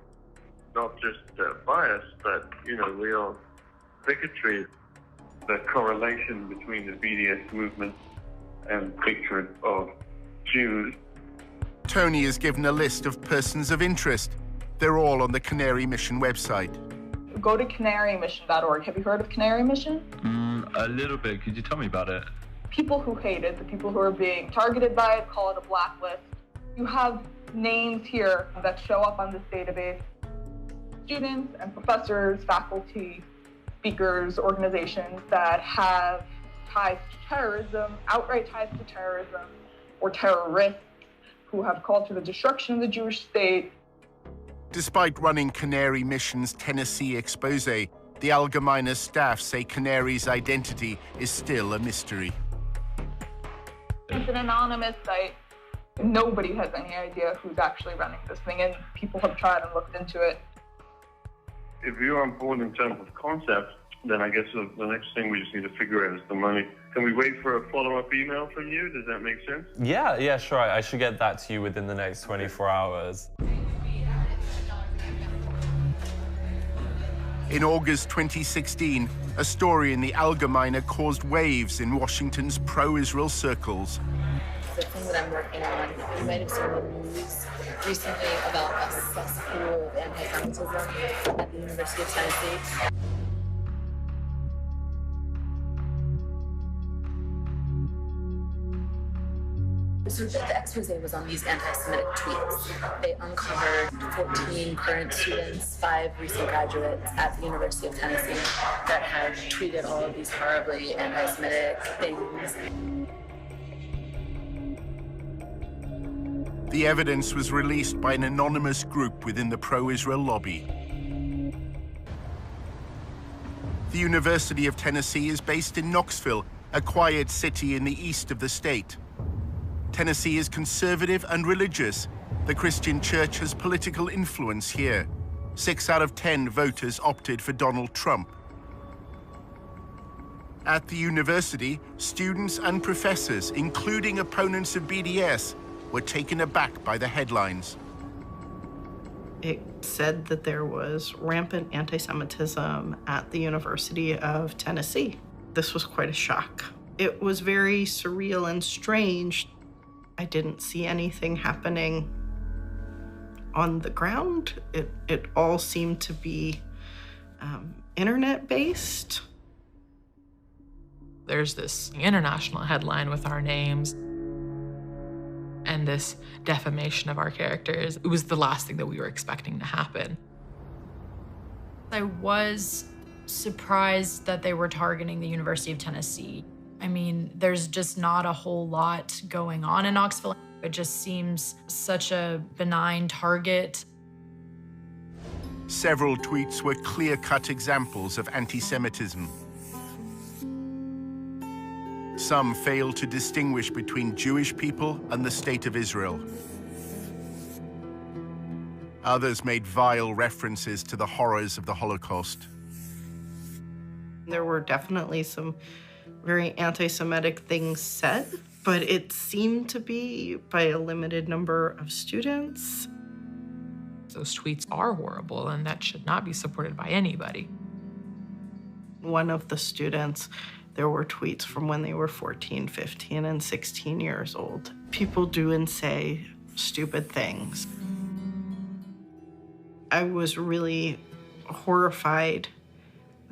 not just bias, but, real bigotry. The correlation between the BDS movement and hatred of Jews. Tony is given a list of persons of interest. They're all on the Canary Mission website. Go to canarymission.org. Have you heard of Canary Mission? A little bit. Could you tell me about it? People who hate it, the people who are being targeted by it, call it a blacklist. You have names here that show up on this database. Students and professors, faculty, speakers, organizations that have ties to terrorism, outright ties to terrorism, or terrorists who have called for the destruction of the Jewish state. Despite running Canary Mission's Tennessee expose, the Allgemeiner staff say Canary's identity is still a mystery. It's an anonymous site. Nobody has any idea who's actually running this thing, and people have tried and looked into it. If you're on board in terms of concept, then I guess the next thing we just need to figure out is the money. Can we wait for a follow-up email from you? Does that make sense? Yeah, sure. I should get that to you within the next 24 hours. In August 2016, a story in the Allgemeiner caused waves in Washington's pro-Israel circles. The thing that I'm working on, you might have seen the news recently about a cesspool of anti-Semitism at the University of Tennessee. So the expose was on these anti-Semitic tweets. They uncovered 14 current students, 5 recent graduates at the University of Tennessee that have tweeted all of these horribly anti-Semitic things. The evidence was released by an anonymous group within the pro-Israel lobby. The University of Tennessee is based in Knoxville, a quiet city in the east of the state. Tennessee is conservative and religious. The Christian church has political influence here. 6 out of 10 voters opted for Donald Trump. At the university, students and professors, including opponents of BDS, were taken aback by the headlines. It said that there was rampant anti-Semitism at the University of Tennessee. This was quite a shock. It was very surreal and strange. I didn't see anything happening on the ground. It all seemed to be internet-based. There's this international headline with our names and this defamation of our characters. It was the last thing that we were expecting to happen. I was surprised that they were targeting the University of Tennessee. I mean, there's just not a whole lot going on in Knoxville. It just seems such a benign target. Several tweets were clear-cut examples of anti-Semitism. Some failed to distinguish between Jewish people and the State of Israel. Others made vile references to the horrors of the Holocaust. There were definitely some very anti-Semitic things said, but it seemed to be by a limited number of students. Those tweets are horrible, and that should not be supported by anybody. One of the students, there were tweets from when they were 14, 15, and 16 years old. People do and say stupid things. I was really horrified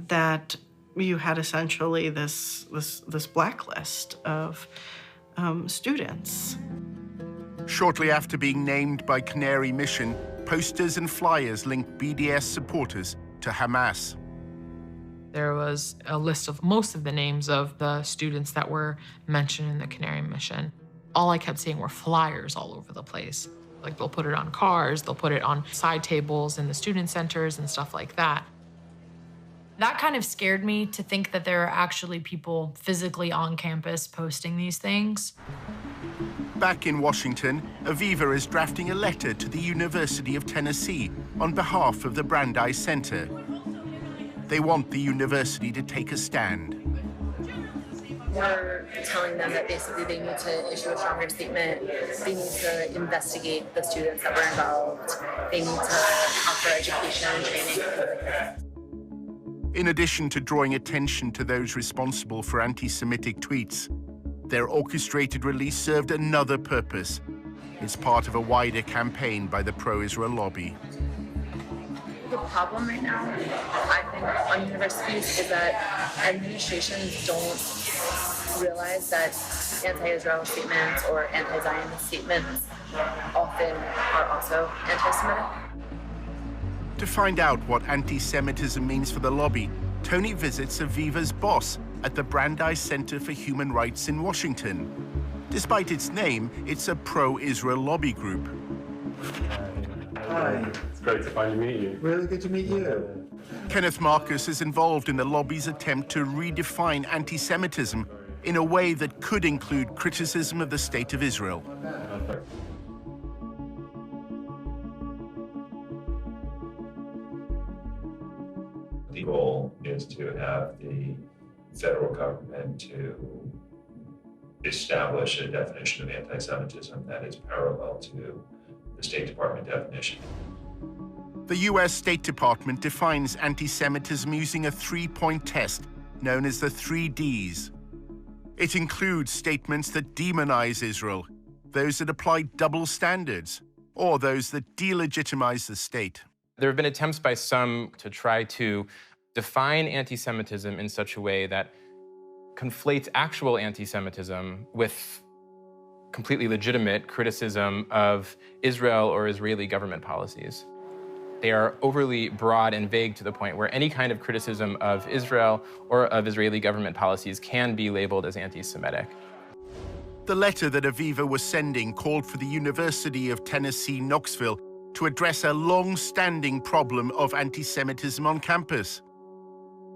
that you had essentially this blacklist of students. Shortly after being named by Canary Mission, posters and flyers linked BDS supporters to Hamas. There was a list of most of the names of the students that were mentioned in the Canary Mission. All I kept seeing were flyers all over the place. Like, they'll put it on cars, they'll put it on side tables in the student centers and stuff like that. That kind of scared me, to think that there are actually people physically on campus posting these things. Back in Washington, Aviva is drafting a letter to the University of Tennessee on behalf of the Brandeis Center. They want the university to take a stand. We're telling them that basically they need to issue a stronger statement. They need to investigate the students that were involved. They need to offer education and training. In addition to drawing attention to those responsible for anti-Semitic tweets, their orchestrated release served another purpose. It's part of a wider campaign by the pro-Israel lobby. The problem right now, I think, on universities is that administrations don't realize that anti-Israel statements or anti-Zionist statements often are also anti-Semitic. To find out what anti-Semitism means for the lobby, Tony visits Aviva's boss at the Brandeis Center for Human Rights in Washington. Despite its name, it's a pro-Israel lobby group. Hi. It's great to finally meet you. Really good to meet you. Kenneth Marcus is involved in the lobby's attempt to redefine anti-Semitism in a way that could include criticism of the State of Israel. The goal is to have the federal government to establish a definition of anti-Semitism that is parallel to the State Department definition. The U.S. State Department defines anti-Semitism using a 3-point test known as the 3 Ds. It includes statements that demonize Israel, those that apply double standards, or those that delegitimize the state. There have been attempts by some to try to define anti-Semitism in such a way that conflates actual anti-Semitism with completely legitimate criticism of Israel or Israeli government policies. They are overly broad and vague to the point where any kind of criticism of Israel or of Israeli government policies can be labeled as anti-Semitic. The letter that Aviva was sending called for the University of Tennessee, Knoxville to address a long-standing problem of anti-Semitism on campus.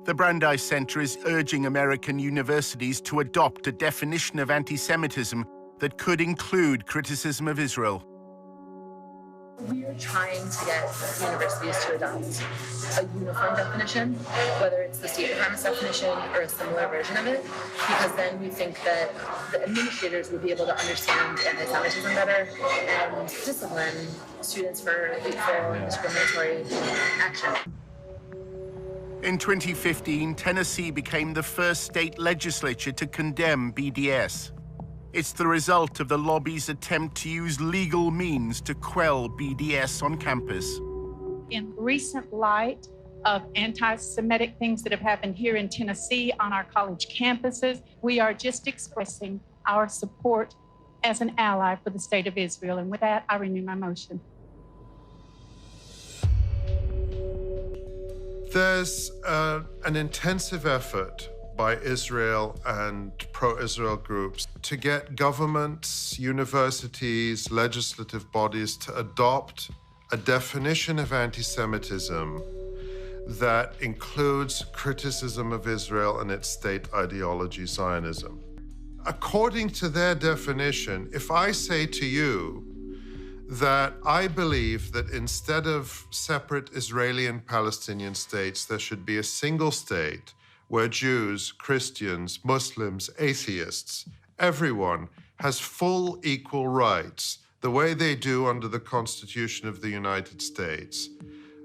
The Brandeis Center is urging American universities to adopt a definition of anti-Semitism that could include criticism of Israel. We're trying to get universities to adopt a uniform definition, whether it's the State Department's definition or a similar version of it, because then we think that the administrators would be able to understand anti-Semitism better and discipline students for hateful and discriminatory action. In 2015, Tennessee became the first state legislature to condemn BDS. It's the result of the lobby's attempt to use legal means to quell BDS on campus. In recent light of anti-Semitic things that have happened here in Tennessee on our college campuses, we are just expressing our support as an ally for the state of Israel. And with that, I renew my motion. There's an intensive effort by Israel and pro-Israel groups to get governments, universities, legislative bodies to adopt a definition of anti-Semitism that includes criticism of Israel and its state ideology, Zionism. According to their definition, if I say to you that I believe that instead of separate Israeli and Palestinian states, there should be a single state where Jews, Christians, Muslims, atheists, everyone has full equal rights, the way they do under the Constitution of the United States.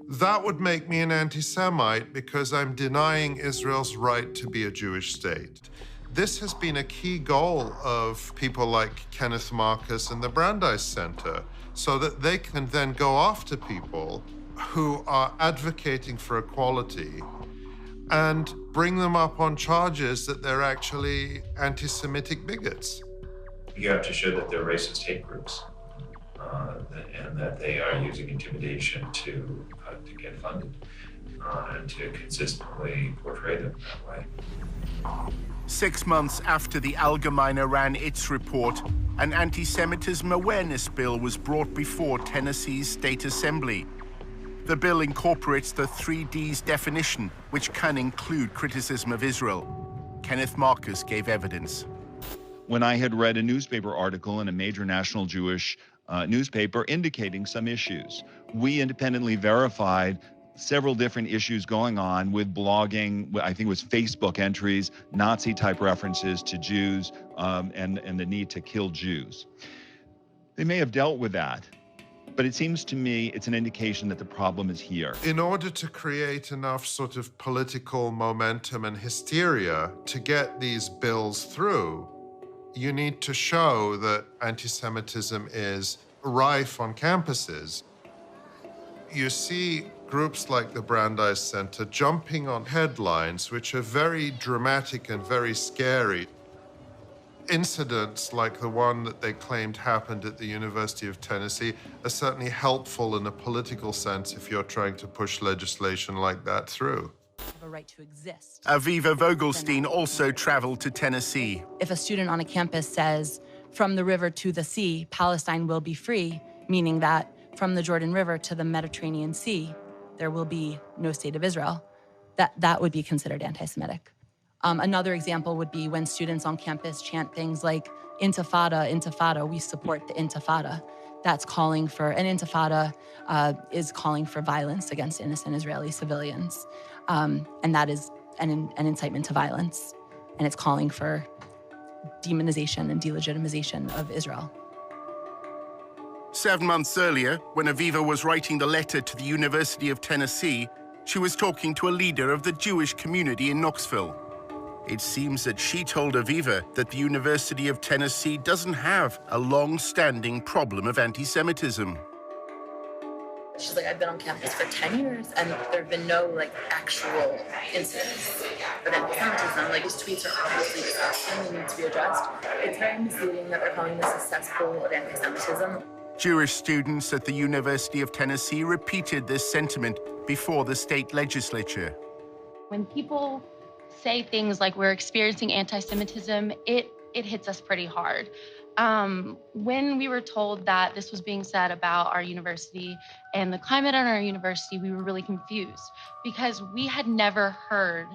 That would make me an anti-Semite because I'm denying Israel's right to be a Jewish state. This has been a key goal of people like Kenneth Marcus and the Brandeis Center, so that they can then go after people who are advocating for equality and bring them up on charges that they're actually anti-Semitic bigots. You have to show that they're racist hate groups and that they are using intimidation to get funded and to consistently portray them that way. 6 months after the Allgemeine ran its report, an anti-Semitism awareness bill was brought before Tennessee's State Assembly. The bill incorporates the 3Ds definition, which can include criticism of Israel. Kenneth Marcus gave evidence. When I had read a newspaper article in a major national Jewish newspaper indicating some issues, we independently verified several different issues going on with blogging, I think it was Facebook entries, Nazi-type references to Jews, and the need to kill Jews. They may have dealt with that, but it seems to me it's an indication that the problem is here. In order to create enough sort of political momentum and hysteria to get these bills through, you need to show that anti-Semitism is rife on campuses. You see groups like the Brandeis Center jumping on headlines which are very dramatic and very scary. Incidents like the one that they claimed happened at the University of Tennessee are certainly helpful in a political sense if you're trying to push legislation like that through. Have a right to exist. Aviva Vogelstein also traveled to Tennessee. If a student on a campus says, from the river to the sea, Palestine will be free, meaning that from the Jordan River to the Mediterranean Sea, there will be no state of Israel, that would be considered anti-Semitic. Another example would be when students on campus chant things like Intifada, Intifada, we support the Intifada. That's calling for, an Intifada is calling for violence against innocent Israeli civilians. And that is an incitement to violence. And it's calling for demonization and delegitimization of Israel. 7 months earlier, when Aviva was writing the letter to the University of Tennessee, she was talking to a leader of the Jewish community in Knoxville. It seems that she told Aviva that the University of Tennessee doesn't have a long-standing problem of anti-Semitism. She's like, I've been on campus for 10 years and there have been no actual incidents of anti-Semitism. These tweets are obviously disgusting and need to be addressed. It's very misleading that they're calling this a cesspool of anti-Semitism. Jewish students at the University of Tennessee repeated this sentiment before the state legislature. When people say things like we're experiencing anti-Semitism, it hits us pretty hard. When we were told that this was being said about our university and the climate at our university, we were really confused because we had never heard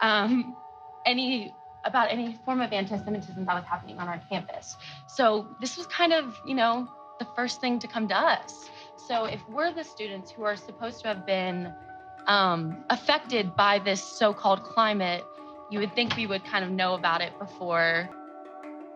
about any form of anti-Semitism that was happening on our campus. So this was kind of, the first thing to come to us. So if we're the students who are supposed to have been affected by this so-called climate, you would think we would kind of know about it before.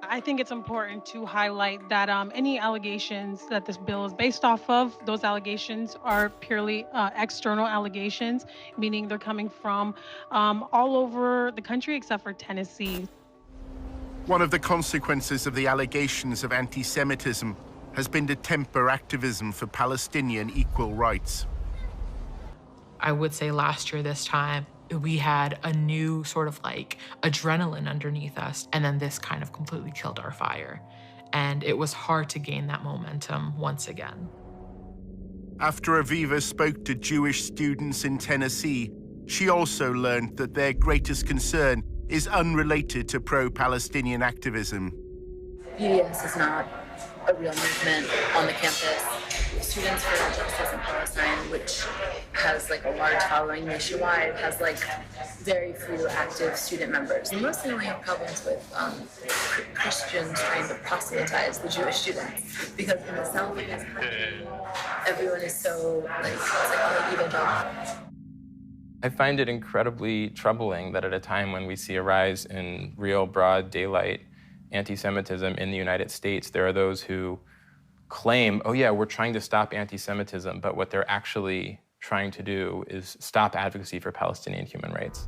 I think it's important to highlight that any allegations that this bill is based off of, those allegations are purely external allegations, meaning they're coming from all over the country except for Tennessee. One of the consequences of the allegations of anti-Semitism has been to temper activism for Palestinian equal rights. I would say last year this time, we had a new sort of like adrenaline underneath us, and then this kind of completely killed our fire. And it was hard to gain that momentum once again. After Aviva spoke to Jewish students in Tennessee, she also learned that their greatest concern is unrelated to pro-Palestinian activism. BDS is not a real movement on the campus. Students for Justice in Palestine, which has like a large following nationwide, has like very few active student members. We mostly only have problems with Christians trying to proselytize the Jewish students, because in the South, everyone is so like, it's like all evangelical. I find it incredibly troubling that at a time when we see a rise in real broad daylight anti-Semitism in the United States, there are those who claim, oh yeah, we're trying to stop anti-Semitism, but what they're actually trying to do is stop advocacy for Palestinian human rights.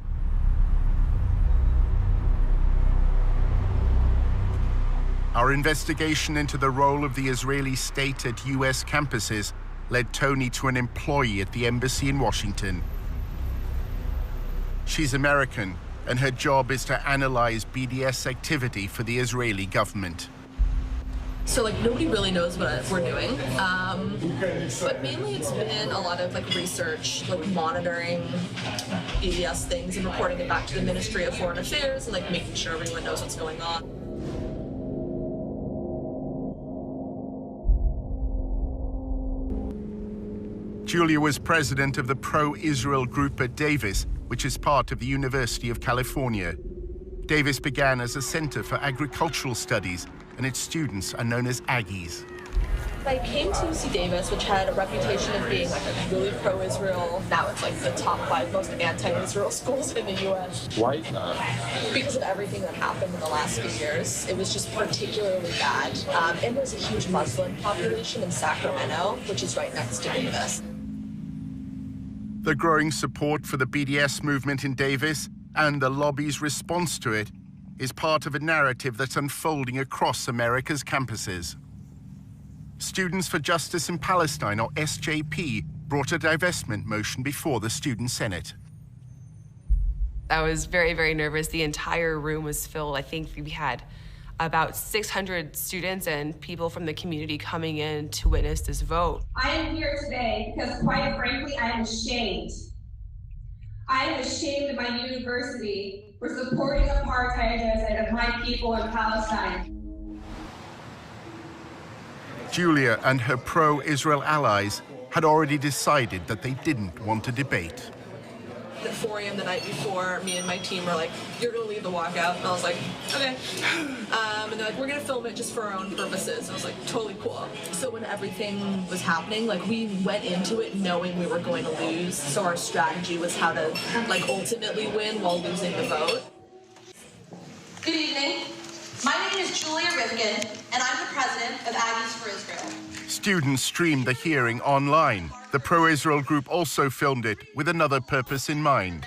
Our investigation into the role of the Israeli state at US campuses led Tony to an employee at the embassy in Washington. She's American, and her job is to analyze BDS activity for the Israeli government. So like nobody really knows what we're doing, but mainly it's been a lot of like research, like monitoring BDS things and reporting it back to the Ministry of Foreign Affairs and like making sure everyone knows what's going on. Julia was president of the pro-Israel group at Davis, which is part of the University of California. Davis began as a center for agricultural studies, and its students are known as Aggies. I came to UC Davis, which had a reputation of being like a really pro-Israel. Now it's like the top 5 most anti-Israel schools in the US. Why is that? Because of everything that happened in the last few years. It was just particularly bad. And there's a huge Muslim population in Sacramento, which is right next to Davis. The growing support for the BDS movement in Davis and the lobby's response to it is part of a narrative that's unfolding across America's campuses. Students for Justice in Palestine, or SJP, brought a divestment motion before the Student Senate. I was very, very nervous. The entire room was filled. I think we had about 600 students and people from the community coming in to witness this vote. I am here today because, quite frankly, I am ashamed. I am ashamed of my university for supporting apartheid genocide of my people in Palestine. Julia and her pro-Israel allies had already decided that they didn't want to debate. At 4 a.m. the night before, me and my team were like, you're gonna lead the walkout. And I was like, okay. And they're like, we're gonna film it just for our own purposes. I was like, totally cool. So when everything was happening, like we went into it knowing we were going to lose. So our strategy was how to like ultimately win while losing the vote. Good evening. My name is Julia Rivkin, and I'm the president of Aggies for Israel. Students streamed the hearing online. The pro-Israel group also filmed it with another purpose in mind.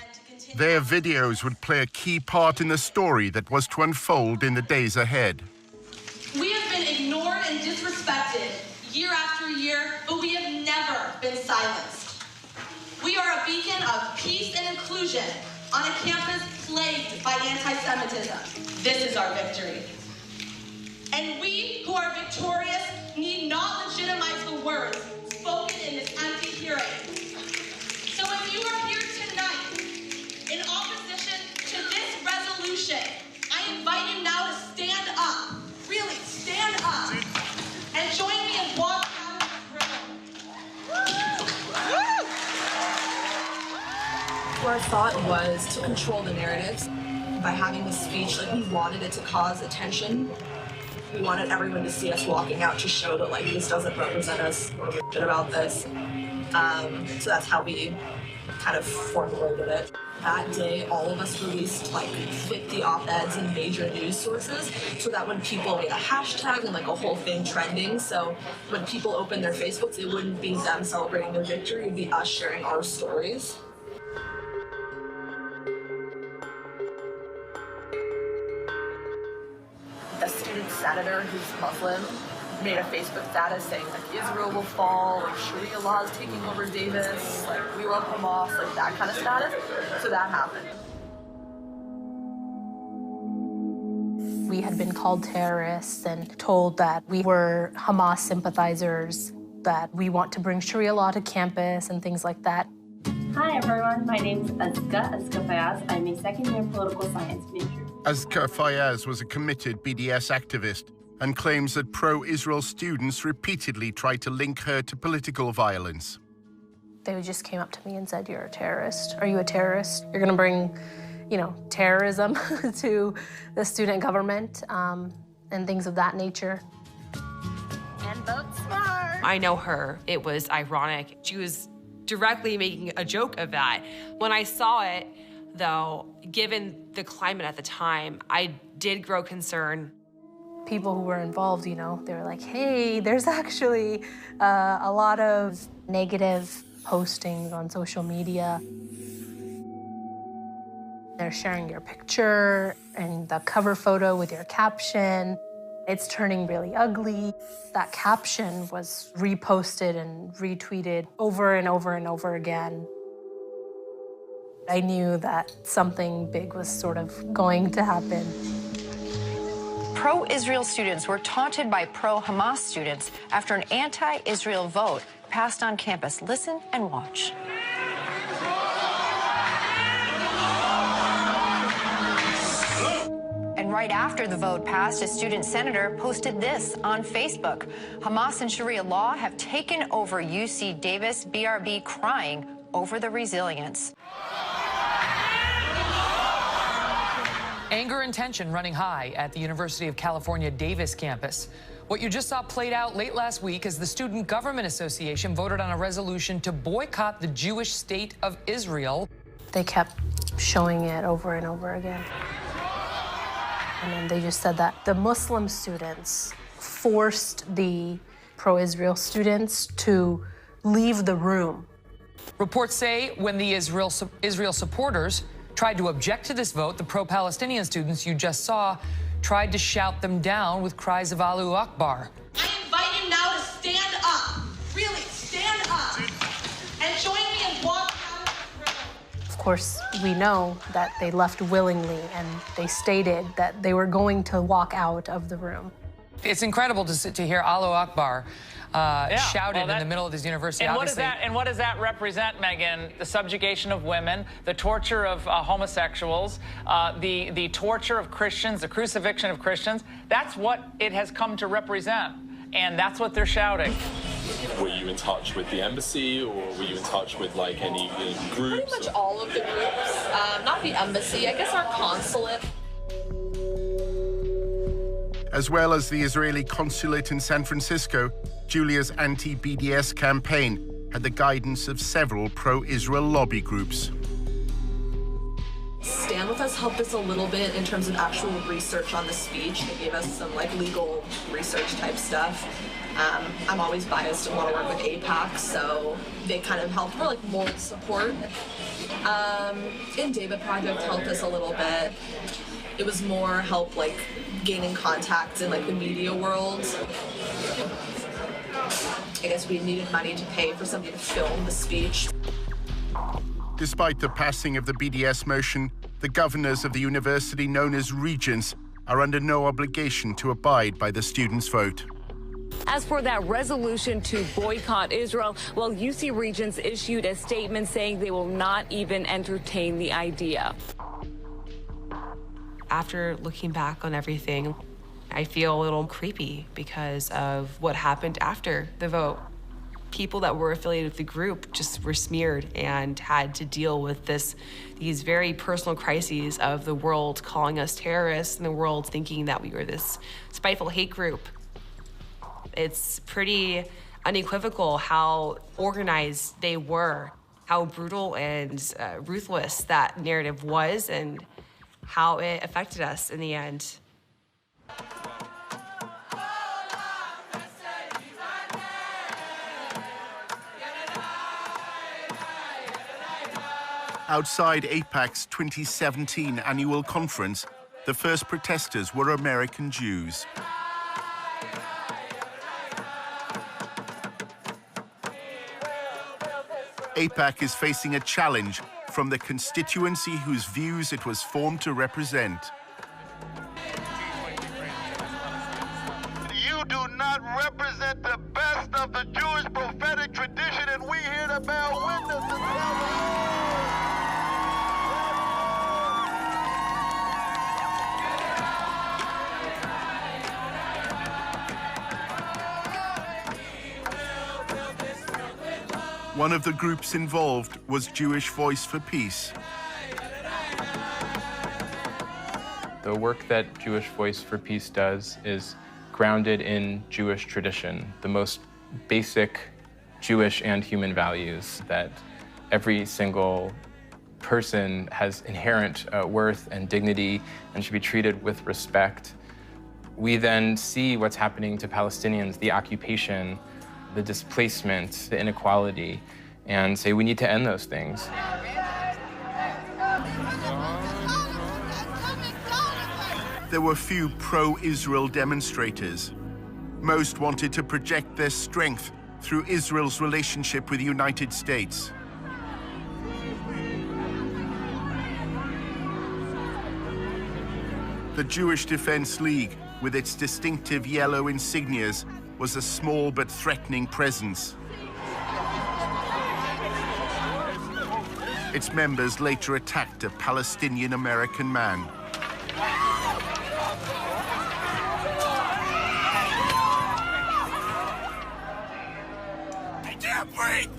Their videos would play a key part in the story that was to unfold in the days ahead. We have been ignored and disrespected year after year, but we have never been silenced. We are a beacon of peace and inclusion on a campus plagued by anti-Semitism. This is our victory. And we who are victorious need not legitimize the words spoken in this empty hearing. So if you are here tonight in opposition to this resolution, I invite you now to stand up. Really, stand Our thought was to control the narratives. By having the speech, like, we wanted it to cause attention. We wanted everyone to see us walking out to show that, like, this doesn't represent us, or give a shit about this. So that's how we kind of formulated it. That day, all of us released like 50 op-eds in major news sources, so that when people made a hashtag and like a whole thing trending, so when people opened their Facebooks, it wouldn't be them celebrating their victory, it would be us sharing our stories. A student senator who's Muslim made a Facebook status saying like Israel will fall, like Sharia law is taking over Davis, like we love Hamas, like that kind of status. So that happened. We had been called terrorists and told that we were Hamas sympathizers, that we want to bring Sharia law to campus and things like that. Hi everyone, my name is Azkar Fayez. I'm a second-year political science major. Azkar Fayez was a committed BDS activist and claims that pro-Israel students repeatedly tried to link her to political violence. They just came up to me and said, "You're a terrorist. Are you a terrorist? You're gonna bring, you know, terrorism to the student government," and things of that nature. And vote smart. I know her. It was ironic. She was directly making a joke of that. When I saw it, though, given the climate at the time, I did grow concerned. People who were involved, you know, they were like, hey, there's actually a lot of negative postings on social media. They're sharing your picture and the cover photo with your caption. It's turning really ugly. That caption was reposted and retweeted over and over and over again. I knew that something big was sort of going to happen. Pro-Israel students were taunted by pro-Hamas students after an anti-Israel vote passed on campus. Listen and watch. And right after the vote passed, a student senator posted this on Facebook. Hamas and Sharia law have taken over UC Davis, BRB crying over the resilience. Anger and tension running high at the University of California Davis campus. What you just saw played out late last week as the Student Government Association voted on a resolution to boycott the Jewish state of Israel. They kept showing it over and over again. And then they just said that the Muslim students forced the pro-Israel students to leave the room. Reports say when the Israel supporters tried to object to this vote, the pro-Palestinian students you just saw tried to shout them down with cries of Allahu Akbar. I invite you now to stand up. Really, stand up. And join me in walking out of the room. Of course, we know that they left willingly, and they stated that they were going to walk out of the room. It's incredible to hear Allahu Akbar shouted in the middle of this university. And what does that represent, Megan? The subjugation of women, the torture of homosexuals, the torture of Christians, the crucifixion of Christians. That's what it has come to represent, and that's what they're shouting. Were you in touch with the embassy, or were you in touch with like any groups? Pretty much all of the groups, not the embassy, I guess our consulate. As well as the Israeli consulate in San Francisco, Julia's anti-BDS campaign had the guidance of several pro-Israel lobby groups. Stand With Us helped us a little bit in terms of actual research on the speech. They gave us some like legal research type stuff. I'm always biased and want to work with AIPAC, so they kind of helped for like moral support. And David Project helped us a little bit. It was more help like gaining contacts in like the media world. I guess we needed money to pay for somebody to film the speech. Despite the passing of the BDS motion, the governors of the university known as regents are under no obligation to abide by the students' vote. As for that resolution to boycott Israel, well, UC Regents issued a statement saying they will not even entertain the idea. After looking back on everything, I feel a little creepy because of what happened after the vote. people that were affiliated with the group just were smeared and had to deal with these very personal crises of the world calling us terrorists and the world thinking that we were this spiteful hate group. It's pretty unequivocal how organized they were, how brutal and ruthless that narrative was, and how it affected us in the end. Outside AIPAC's 2017 annual conference, the first protesters were American Jews. AIPAC is facing a challenge from the constituency whose views it was formed to represent. You do not represent the best of the Jewish prophetic tradition, and we here to bear witness and tell One of the groups involved was Jewish Voice for Peace. The work that Jewish Voice for Peace does is grounded in Jewish tradition, the most basic Jewish and human values, that every single person has inherent worth and dignity and should be treated with respect. We then see what's happening to Palestinians, the occupation, the displacement, the inequality, and say we need to end those things. There were few pro-Israel demonstrators. Most wanted to project their strength through Israel's relationship with the United States. The Jewish Defense League, with its distinctive yellow insignias, was a small but threatening presence. Its members later attacked a Palestinian-American man. I can't breathe!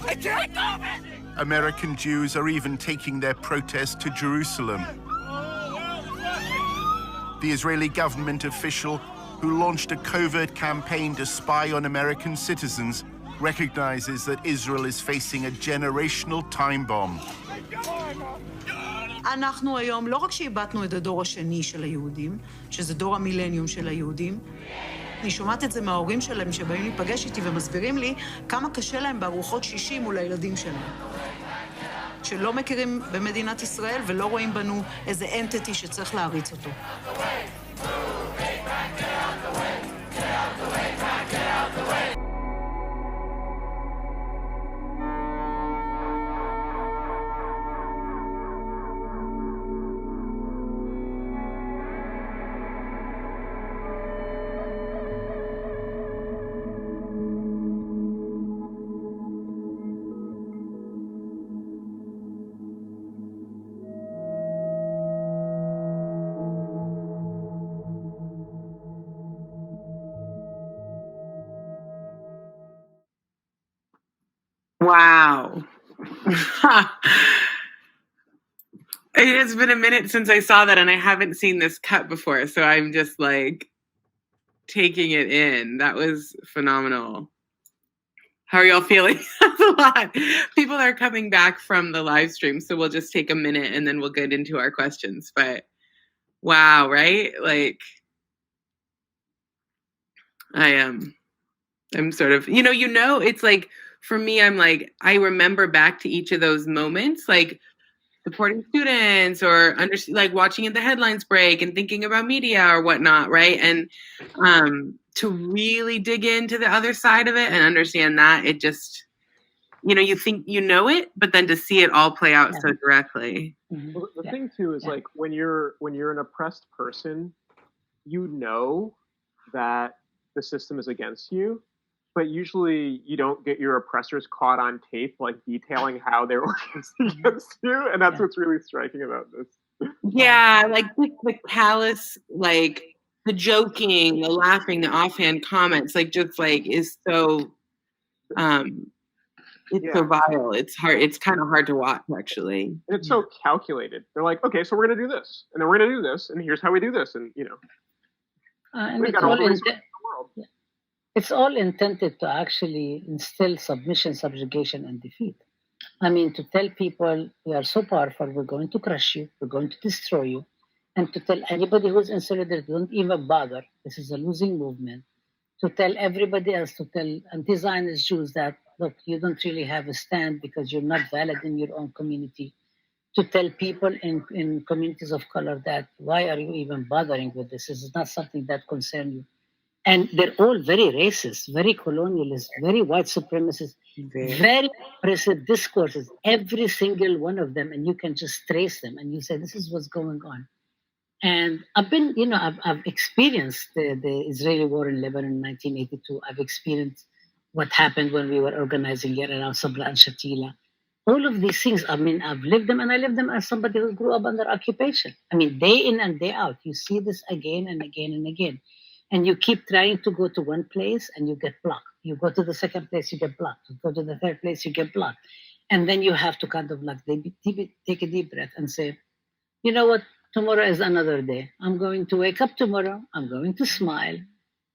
I can't go! American Jews are even taking their protest to Jerusalem. The Israeli government official who launched a covert campaign to spy on American citizens, recognizes that Israel is facing a generational time bomb. אנחנו היום, לא רק שאיבדנו את הדור השני של היהודים, שזה דור המילניום של היהודים, אני שומעת את זה מההורים שלהם שבאים להיפגש איתי ומסבירים לי כמה קשה להם בארוחות שישי מול הילדים שלהם. שלא מכירים במדינת ישראל ולא רואים בנו איזה אנטיטי שצריך להריץ אותו. Wow. It's been a minute since I saw that, and I haven't seen this cut before, so I'm just like taking it in. That was phenomenal. How are y'all feeling? That's a lot. People are coming back from the live stream, so we'll just take a minute and then we'll get into our questions. But wow, right? Like, I'm sort of, it's like, for me, I'm like, I remember back to each of those moments, like supporting students or like watching the headlines break and thinking about media or whatnot, right? And to really dig into the other side of it and understand that, it just, you think you know it, but then to see it all play out so directly. Well, the thing too is like when you're an oppressed person, you know that the system is against you. But usually you don't get your oppressors caught on tape, like detailing how they're organized against you. And that's what's really striking about this. Yeah, like the callous, like the joking, the laughing, the offhand comments, like just like is so It's so vile. It's hard. It's kind of hard to watch, actually. And it's so calculated. They're like, okay, so we're going to do this, and then we're going to do this, and here's how we do this, and and we've got all the resources in the world. It's all intended to actually instill submission, subjugation, and defeat. I mean, to tell people we are so powerful, we're going to crush you, we're going to destroy you, and to tell anybody who's in solidarity, don't even bother. This is a losing movement. To tell everybody else, to tell anti-Zionist Jews that, look, you don't really have a stand because you're not valid in your own community. To tell people in communities of color that, why are you even bothering with this? This is not something that concerns you. And they're all very racist, very colonialist, very white supremacist, very oppressive discourses, every single one of them. And you can just trace them and you say, this is what's going on. And I've been, I've experienced the Israeli war in Lebanon in 1982. I've experienced what happened when we were organizing here around Sabra and Shatila. All of these things, I mean, I've lived them, and I lived them as somebody who grew up under occupation. I mean, day in and day out, you see this again and again and again. And you keep trying to go to one place and you get blocked. You go to the second place, you get blocked. You go to the third place, you get blocked. And then you have to kind of like take a deep breath and say, you know what? Tomorrow is another day. I'm going to wake up tomorrow. I'm going to smile,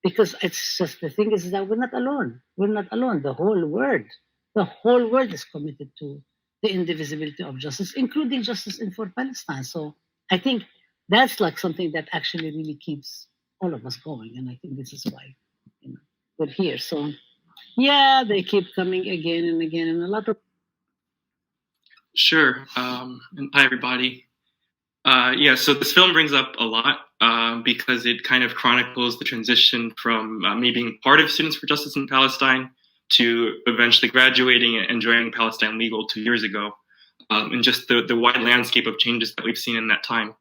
because it's just, the thing is that we're not alone. We're not alone. The whole world is committed to the indivisibility of justice, including justice for Palestine. So I think that's like something that actually really keeps all of us going. And I think this is why we're here. So yeah, they keep coming again and again, and a lot of. Sure. And hi, everybody. So this film brings up a lot because it kind of chronicles the transition from me being part of Students for Justice in Palestine to eventually graduating and joining Palestine Legal 2 years ago, and just the wide landscape of changes that we've seen in that time.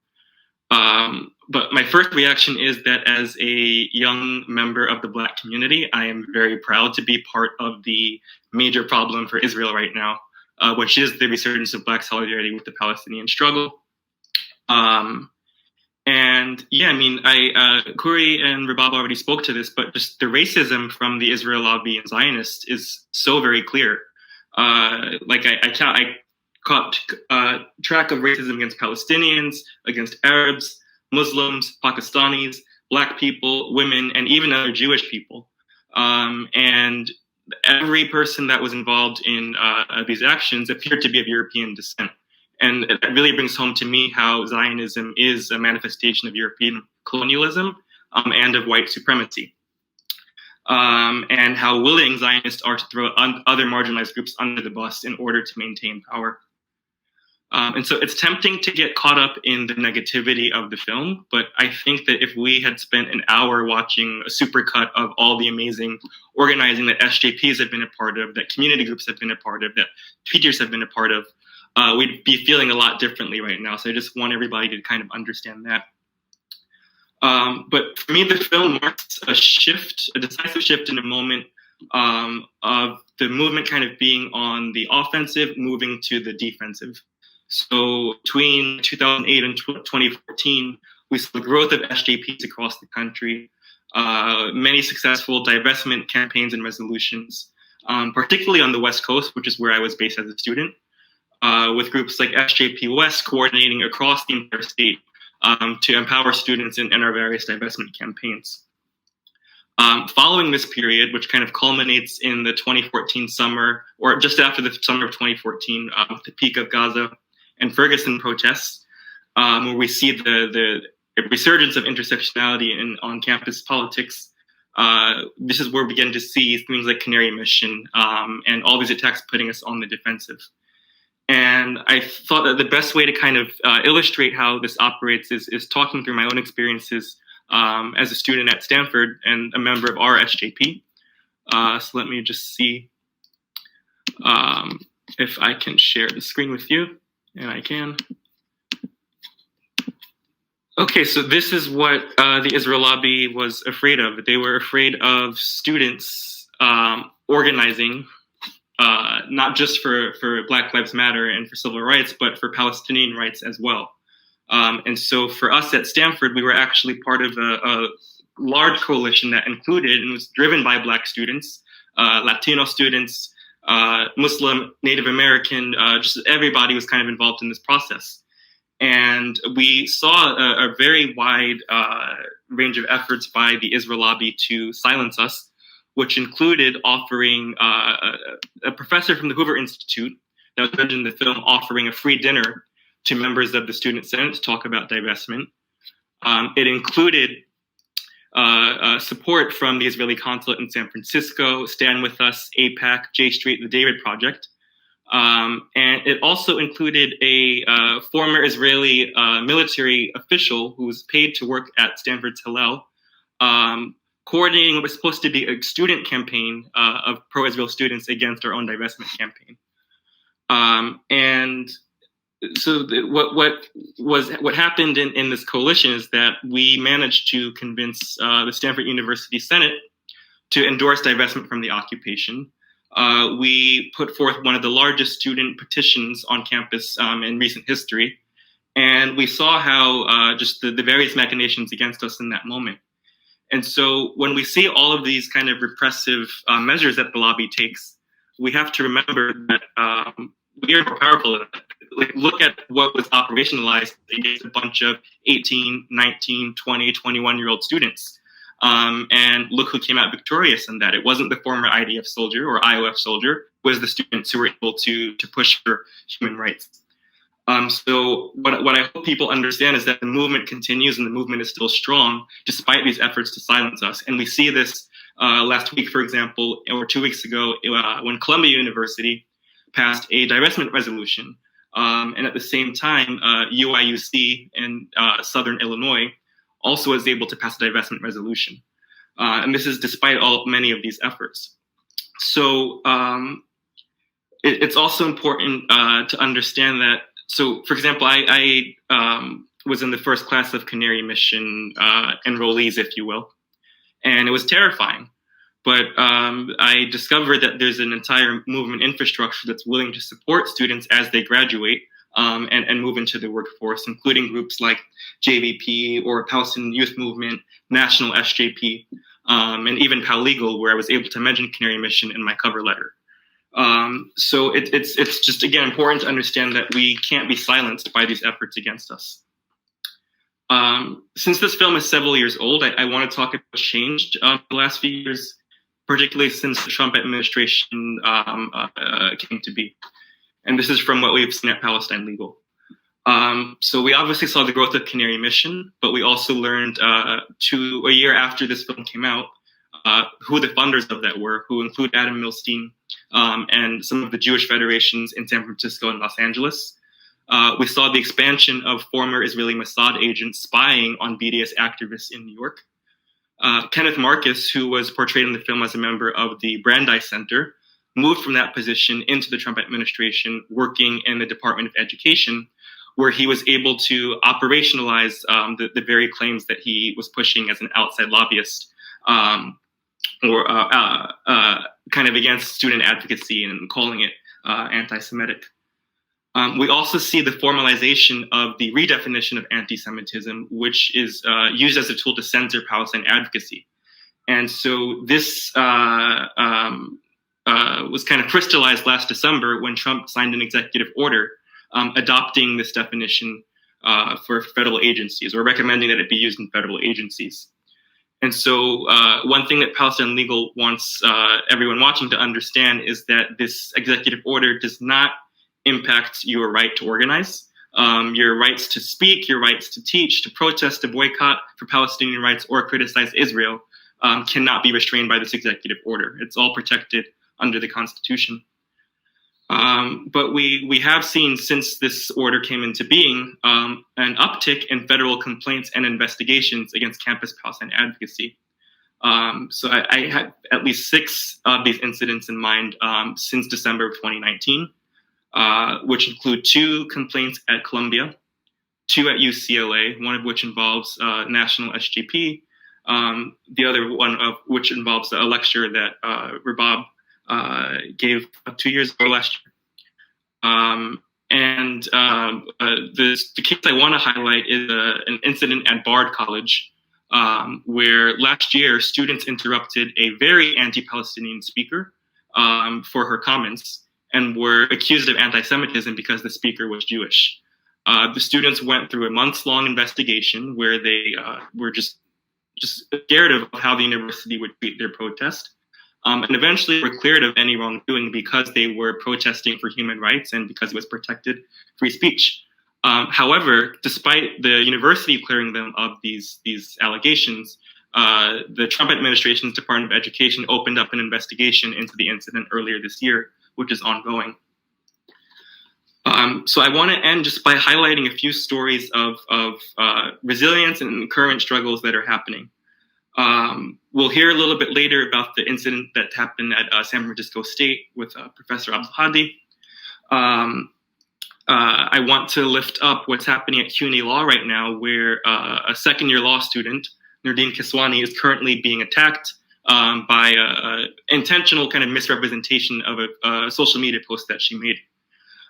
But my first reaction is that as a young member of the Black community, I am very proud to be part of the major problem for Israel right now, which is the resurgence of Black solidarity with the Palestinian struggle. Khury and Rabab already spoke to this, but just the racism from the Israel lobby and Zionists is so very clear. I caught track of racism against Palestinians, against Arabs, Muslims, Pakistanis, Black people, women, and even other Jewish people. And every person that was involved in these actions appeared to be of European descent. And that really brings home to me how Zionism is a manifestation of European colonialism and of white supremacy. And how willing Zionists are to throw other marginalized groups under the bus in order to maintain power. And so it's tempting to get caught up in the negativity of the film, but I think that if we had spent an hour watching a supercut of all the amazing organizing that SJPs have been a part of, that community groups have been a part of, that teachers have been a part of, we'd be feeling a lot differently right now. So I just want everybody to kind of understand that. But for me, the film marks a decisive shift in a moment of the movement kind of being on the offensive, moving to the defensive. So between 2008 and 2014, we saw the growth of SJPs across the country, many successful divestment campaigns and resolutions, particularly on the West Coast, which is where I was based as a student, with groups like SJP West coordinating across the entire state to empower students in our various divestment campaigns. Following this period, which kind of culminates in the 2014 summer, or just after the summer of 2014, with the peak of Gaza and Ferguson protests, where we see the resurgence of intersectionality in on-campus politics. This is where we begin to see things like Canary Mission and all these attacks putting us on the defensive. And I thought that the best way to kind of illustrate how this operates is talking through my own experiences as a student at Stanford and a member of our SJP. So let me just see if I can share the screen with you. And I can. Okay, so this is what the Israel lobby was afraid of. They were afraid of students organizing, not just for Black Lives Matter and for civil rights, but for Palestinian rights as well. And so for us at Stanford, we were actually part of a large coalition that included and was driven by Black students Latino students, Muslim, Native American, just everybody was kind of involved in this process. And we saw a very wide range of efforts by the Israel lobby to silence us, which included offering a professor from the Hoover Institute that was mentioned in the film offering a free dinner to members of the Student Senate to talk about divestment. It included support from the Israeli consulate in San Francisco, Stand With Us, AIPAC, J Street, the David Project. And it also included a former Israeli military official who was paid to work at Stanford's Hillel, coordinating what was supposed to be a student campaign of pro-Israel students against our own divestment campaign. And so what happened in this coalition is that we managed to convince the Stanford University Senate to endorse divestment from the occupation. We put forth one of the largest student petitions on campus in recent history. And we saw how just the various machinations against us in that moment. And so when we see all of these kind of repressive measures that the lobby takes, we have to remember that we are more powerful than that. Like, look at what was operationalized against a bunch of 18, 19, 20, 21-year-old students. And look who came out victorious in that. It wasn't the former IDF soldier or IOF soldier, it was the students who were able to push for human rights. So what I hope people understand is that the movement continues and the movement is still strong despite these efforts to silence us. And we see this last week, for example, or 2 weeks ago, when Columbia University passed a divestment resolution. And at the same time, UIUC in Southern Illinois also was able to pass a divestment resolution. And this is despite many of these efforts. So it's also important to understand that. So, for example, I was in the first class of Canary Mission enrollees, if you will, and it was terrifying. But I discovered that there's an entire movement infrastructure that's willing to support students as they graduate and move into the workforce, including groups like JVP or Palestinian Youth Movement, National SJP, and even Legal, where I was able to mention Canary Mission in my cover letter. So it's just, again, important to understand that we can't be silenced by these efforts against us. Since this film is several years old, I want to talk about what's changed the last few years, particularly since the Trump administration came to be. And this is from what we've seen at Palestine Legal. So we obviously saw the growth of Canary Mission, but we also learned a year after this film came out who the funders of that were, who include Adam Milstein and some of the Jewish federations in San Francisco and Los Angeles. We saw the expansion of former Israeli Mossad agents spying on BDS activists in New York. Kenneth Marcus, who was portrayed in the film as a member of the Brandeis Center, moved from that position into the Trump administration, working in the Department of Education, where he was able to operationalize the very claims that he was pushing as an outside lobbyist, or kind of against student advocacy and calling it anti-Semitic. We also see the formalization of the redefinition of anti-Semitism, which is used as a tool to censor Palestine advocacy. And so this was kind of crystallized last December when Trump signed an executive order adopting this definition for federal agencies, or recommending that it be used in federal agencies. And so one thing that Palestine Legal wants everyone watching to understand is that this executive order does not impact your right to organize, your rights to speak, your rights to teach, to protest, to boycott for Palestinian rights, or criticize Israel cannot be restrained by this executive order. It's all protected under the Constitution. But we have seen, since this order came into being, an uptick in federal complaints and investigations against campus Palestine advocacy. So I had at least 6 of these incidents in mind since December of 2019, which include 2 complaints at Columbia, 2 at UCLA, one of which involves National SJP, the other one of which involves a lecture that Rabab gave 2 years ago last year. The case I want to highlight is an incident at Bard College, where last year students interrupted a very anti-Palestinian speaker for her comments and were accused of anti-Semitism because the speaker was Jewish. The students went through a months-long investigation where they were just scared of how the university would treat their protest, and eventually were cleared of any wrongdoing because they were protesting for human rights and because it was protected free speech. However, despite the university clearing them of these allegations, the Trump administration's Department of Education opened up an investigation into the incident earlier this year, which is ongoing. So I want to end just by highlighting a few stories of resilience and current struggles that are happening. We'll hear a little bit later about the incident that happened at San Francisco State with Professor Abdulhadi. I want to lift up what's happening at CUNY Law right now, where a second-year law student, Nurdin Kiswani, is currently being attacked by intentional kind of misrepresentation of a social media post that she made.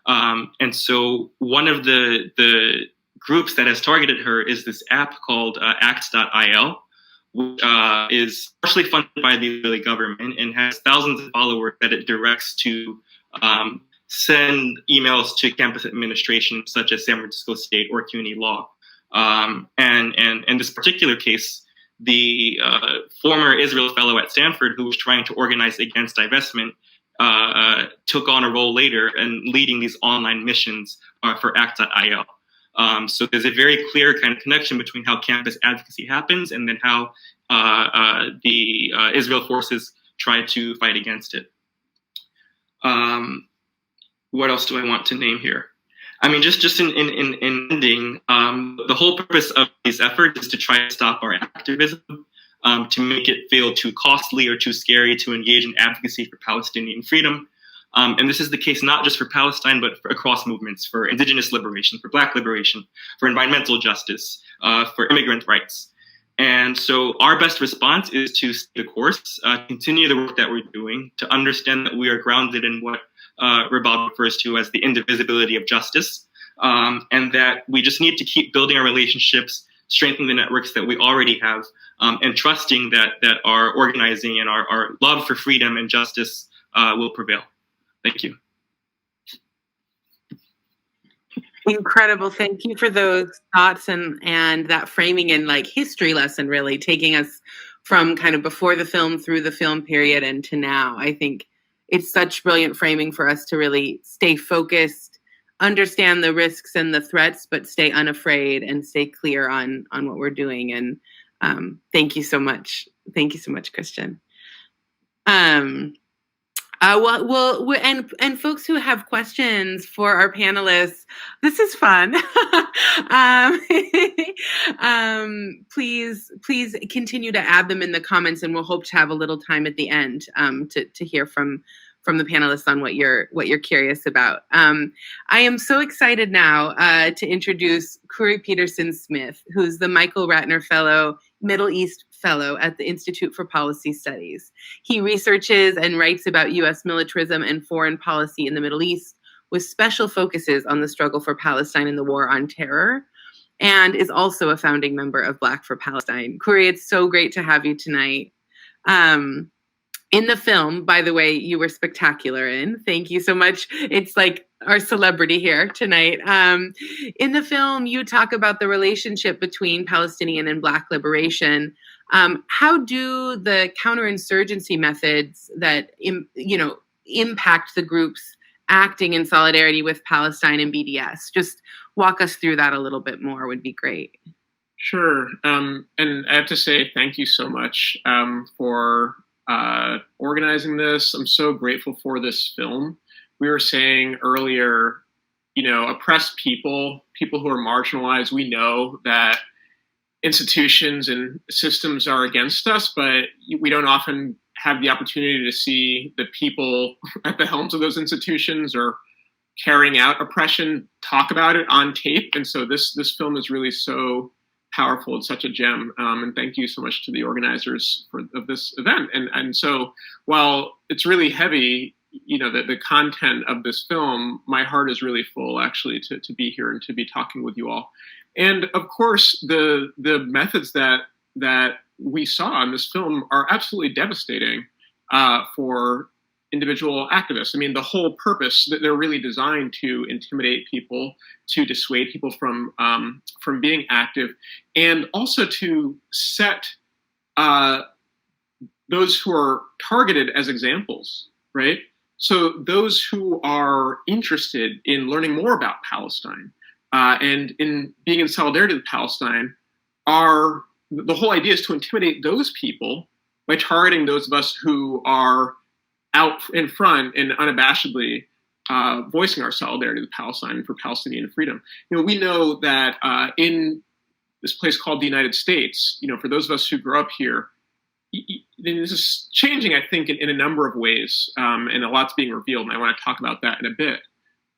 And so one of the groups that has targeted her is this app called Act.il, which is partially funded by the Israeli government and has thousands of followers that it directs to send emails to campus administration, such as San Francisco State or CUNY Law. And in this particular case, the former Israel fellow at Stanford, who was trying to organize against divestment, took on a role later and leading these online missions for Act.il. So there's a very clear kind of connection between how campus advocacy happens and then how the Israel forces try to fight against it. What else do I want to name here? I mean, just in ending, the whole purpose of these efforts is to try to stop our activism, to make it feel too costly or too scary to engage in advocacy for Palestinian freedom. And this is the case not just for Palestine, but for across movements, for indigenous liberation, for Black liberation, for environmental justice, for immigrant rights. And so our best response is to stay the course, continue the work that we're doing, to understand that we are grounded in what Rabab refers to as the indivisibility of justice, and that we just need to keep building our relationships, strengthening the networks that we already have, and trusting that our organizing and our love for freedom and justice will prevail. Thank you. Incredible. Thank you for those thoughts and that framing and like history lesson, really taking us from kind of before the film through the film period and to now. I think it's such brilliant framing for us to really stay focused, understand the risks and the threats, but stay unafraid and stay clear on what we're doing. And thank you so much. Thank you so much, Kristian. And folks who have questions for our panelists, this is fun. Please continue to add them in the comments, and we'll hope to have a little time at the end to hear from the panelists on what you're curious about. I am so excited now to introduce Khury Petersen-Smith, who's the Michael Ratner Fellow, Middle East Fellow at the Institute for Policy Studies. He researches and writes about U.S. militarism and foreign policy in the Middle East, with special focuses on the struggle for Palestine and the war on terror, and is also a founding member of Black for Palestine. Khury, it's so great to have you tonight. In the film, by the way, you were spectacular in. Thank you so much. It's like our celebrity here tonight. In the film, you talk about the relationship between Palestinian and Black liberation. How do the counterinsurgency methods that impact the groups acting in solidarity with Palestine and BDS? Just walk us through that a little bit more would be great. Sure. And I have to say thank you so much for organizing this. I'm so grateful for this film. We were saying earlier, oppressed people who are marginalized, we know that institutions and systems are against us, but we don't often have the opportunity to see the people at the helms of those institutions or carrying out oppression talk about it on tape. And so this film is really so powerful. It's such a gem. And thank you so much to the organizers of this event. And so while it's really heavy, the content of this film, my heart is really full actually to be here and to be talking with you all. And of course, the methods that that we saw in this film are absolutely devastating for individual activists. I mean, the whole purpose that they're really designed to intimidate people, to dissuade people from being active, and also to set those who are targeted as examples, right? So those who are interested in learning more about Palestine and in being in solidarity with Palestine the whole idea is to intimidate those people by targeting those of us who are out in front and unabashedly voicing our solidarity with Palestine and for Palestinian freedom. We know that in this place called the United States, for those of us who grew up here, this is changing, I think, in a number of ways, and a lot's being revealed, and I want to talk about that in a bit.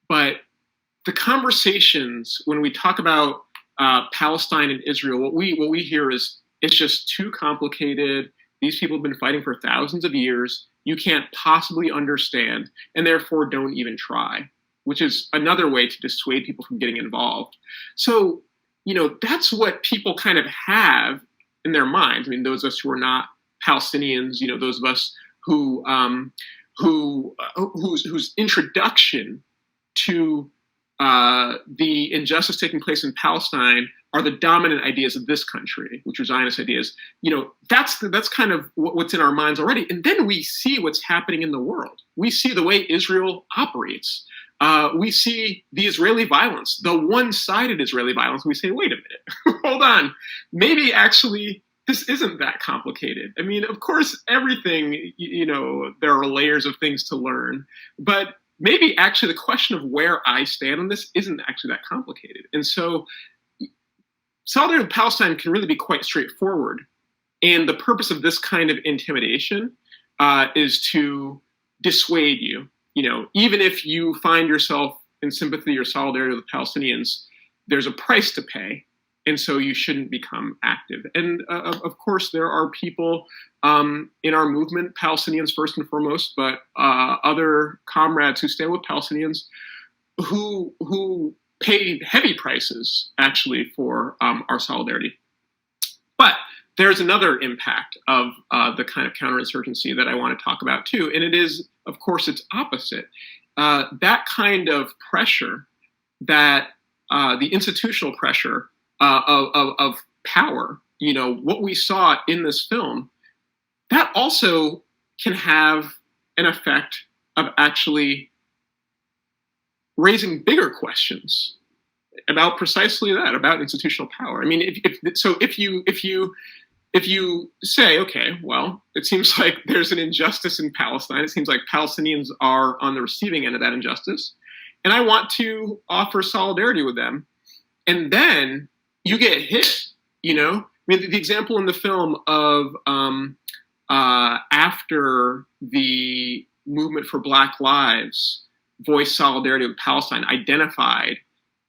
But the conversations, when we talk about Palestine and Israel, what we hear is it's just too complicated. These people have been fighting for thousands of years. You can't possibly understand, and therefore don't even try, which is another way to dissuade people from getting involved. So, that's what people kind of have in their minds. I mean, those of us who are not Palestinians, those of us whose introduction to the injustice taking place in Palestine are the dominant ideas of this country, which are Zionist ideas. That's kind of what's in our minds already. And then we see what's happening in the world. We see the way Israel operates. We see the Israeli violence, the one-sided Israeli violence. We say, wait a minute, hold on. Maybe actually this isn't that complicated. I mean, of course, everything, there are layers of things to learn, but maybe actually the question of where I stand on this isn't actually that complicated. And so solidarity with Palestine can really be quite straightforward. And the purpose of this kind of intimidation is to dissuade you. Even if you find yourself in sympathy or solidarity with Palestinians, there's a price to pay. And so you shouldn't become active. And of course, there are people in our movement, Palestinians first and foremost, but other comrades who stand with Palestinians who pay heavy prices, actually, for our solidarity. But there's another impact of the kind of counterinsurgency that I want to talk about, too. And it is, of course, its opposite. That kind of pressure, that the institutional pressure of power, what we saw in this film, that also can have an effect of actually raising bigger questions about precisely that, about institutional power. I mean, if you say, okay, well, it seems like there's an injustice in Palestine. It seems like Palestinians are on the receiving end of that injustice, and I want to offer solidarity with them. And then you get hit, I mean, the example in the film of after the movement for Black Lives voiced solidarity with Palestine, identified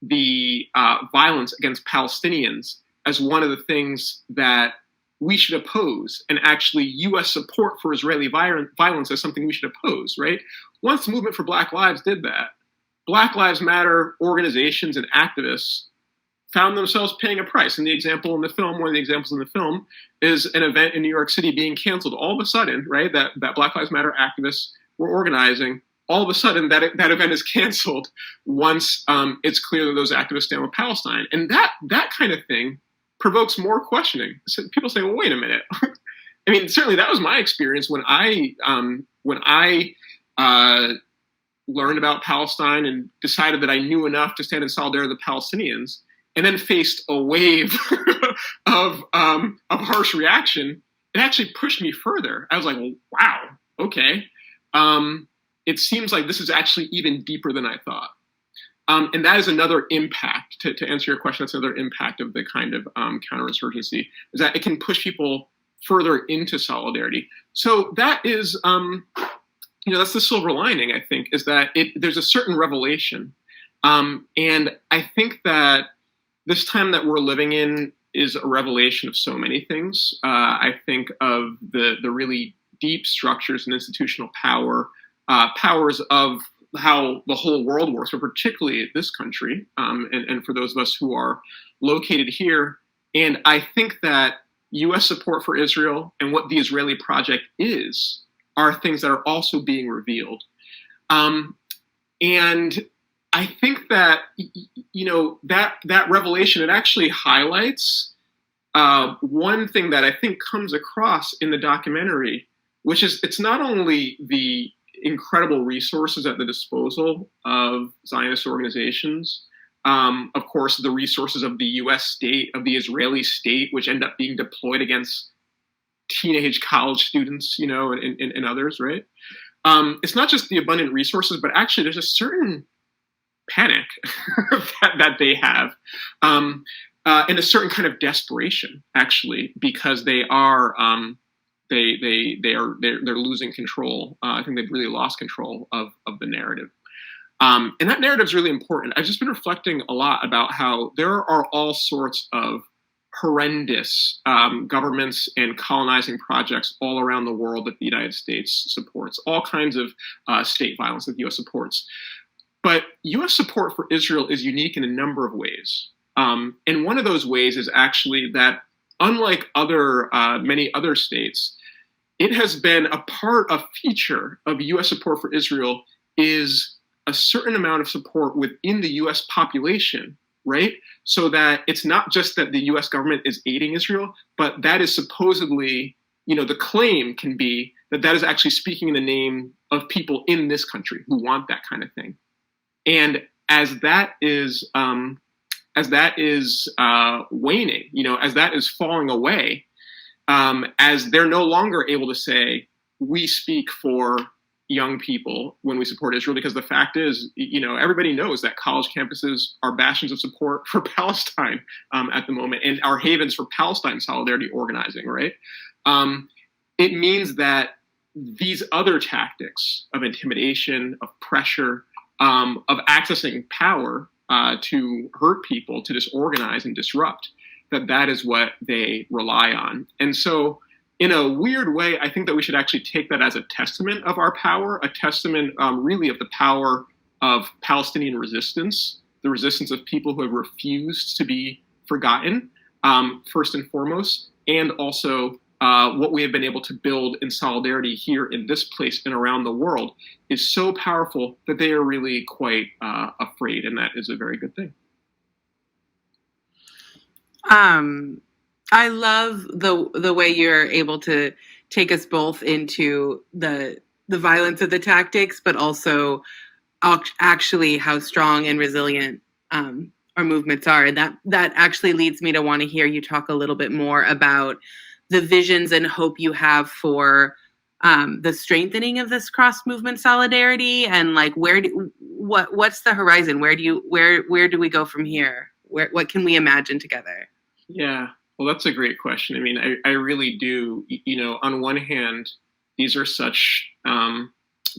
the violence against Palestinians as one of the things that we should oppose, and actually U.S. support for Israeli violence as something we should oppose, right? Once the movement for Black Lives did that, Black Lives Matter organizations and activists found themselves paying a price. And the example in the film, one of the examples in the film, is an event in New York City being canceled all of a sudden, right? That Black Lives Matter activists were organizing. All of a sudden, that event is canceled once it's clear that those activists stand with Palestine. And that kind of thing provokes more questioning. So people say, well, wait a minute. I mean, certainly that was my experience when I learned about Palestine and decided that I knew enough to stand in solidarity with the Palestinians, and then faced a wave of harsh reaction. It actually pushed me further. I was like, wow, okay. It seems like this is actually even deeper than I thought. And that is another impact, to answer your question, that's another impact of the kind of counterinsurgency, is that it can push people further into solidarity. So that is, that's the silver lining, I think, is that there's a certain revelation. And I think that this time that we're living in is a revelation of so many things. I think of the really deep structures and institutional powers of how the whole world works, but particularly this country, and for those of us who are located here. And I think that U.S. support for Israel and what the Israeli project is are things that are also being revealed. And I think that, that revelation, it actually highlights one thing that I think comes across in the documentary, which is it's not only the incredible resources at the disposal of Zionist organizations, of course, the resources of the U.S. state, of the Israeli state, which end up being deployed against teenage college students, and others, right? It's not just the abundant resources, but actually there's a certain panic that they have, and a certain kind of desperation, actually, because they are they're losing control. I think they've really lost control of the narrative. And that narrative is really important. I've just been reflecting a lot about how there are all sorts of horrendous governments and colonizing projects all around the world that the United States supports, all kinds of state violence that the U.S. supports. But U.S. support for Israel is unique in a number of ways. And one of those ways is actually that, unlike many other states, it has been a feature of U.S. support for Israel is a certain amount of support within the U.S. population, right? So that it's not just that the U.S. government is aiding Israel, but that is supposedly, the claim can be that is actually speaking in the name of people in this country who want that kind of thing. And as that is waning, as that is falling away, as they're no longer able to say, we speak for young people when we support Israel, because the fact is, everybody knows that college campuses are bastions of support for Palestine at the moment and are havens for Palestine solidarity organizing, right? It means that these other tactics of intimidation, of pressure, of accessing power to hurt people, to disorganize and disrupt, that is what they rely on. And so in a weird way, I think that we should actually take that as a testament of our power, a testament really of the power of Palestinian resistance, the resistance of people who have refused to be forgotten, first and foremost, and also what we have been able to build in solidarity here in this place and around the world is so powerful that they are really quite afraid, and that is a very good thing. I love the way you're able to take us both into the violence of the tactics, but also actually how strong and resilient our movements are. And that actually leads me to want to hear you talk a little bit more about the visions and hope you have for the strengthening of this cross-movement solidarity, and like what's the horizon? Where do we go from here? What can we imagine together? Yeah. Well, that's a great question. I mean, I really do. On one hand, these are such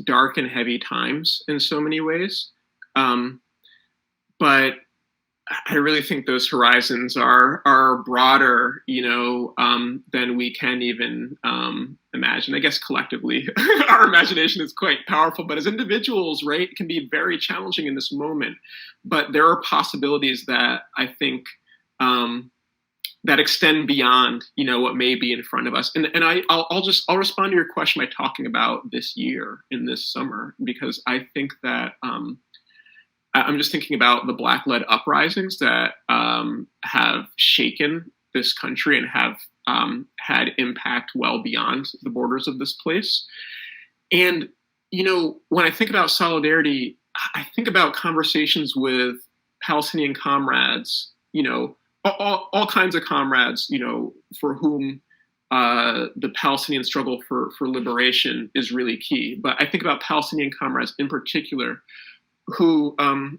dark and heavy times in so many ways. But I really think those horizons are broader, than we can even imagine. I guess collectively, our imagination is quite powerful, but as individuals, right, it can be very challenging in this moment. But there are possibilities that I think that extend beyond, what may be in front of us. And I'll respond to your question by talking about this year in this summer, because I think that I'm just thinking about the Black-led uprisings that have shaken this country and have had impact well beyond the borders of this place. And, when I think about solidarity, I think about conversations with Palestinian comrades, all kinds of comrades, for whom the Palestinian struggle for liberation is really key. But I think about Palestinian comrades in particular, who I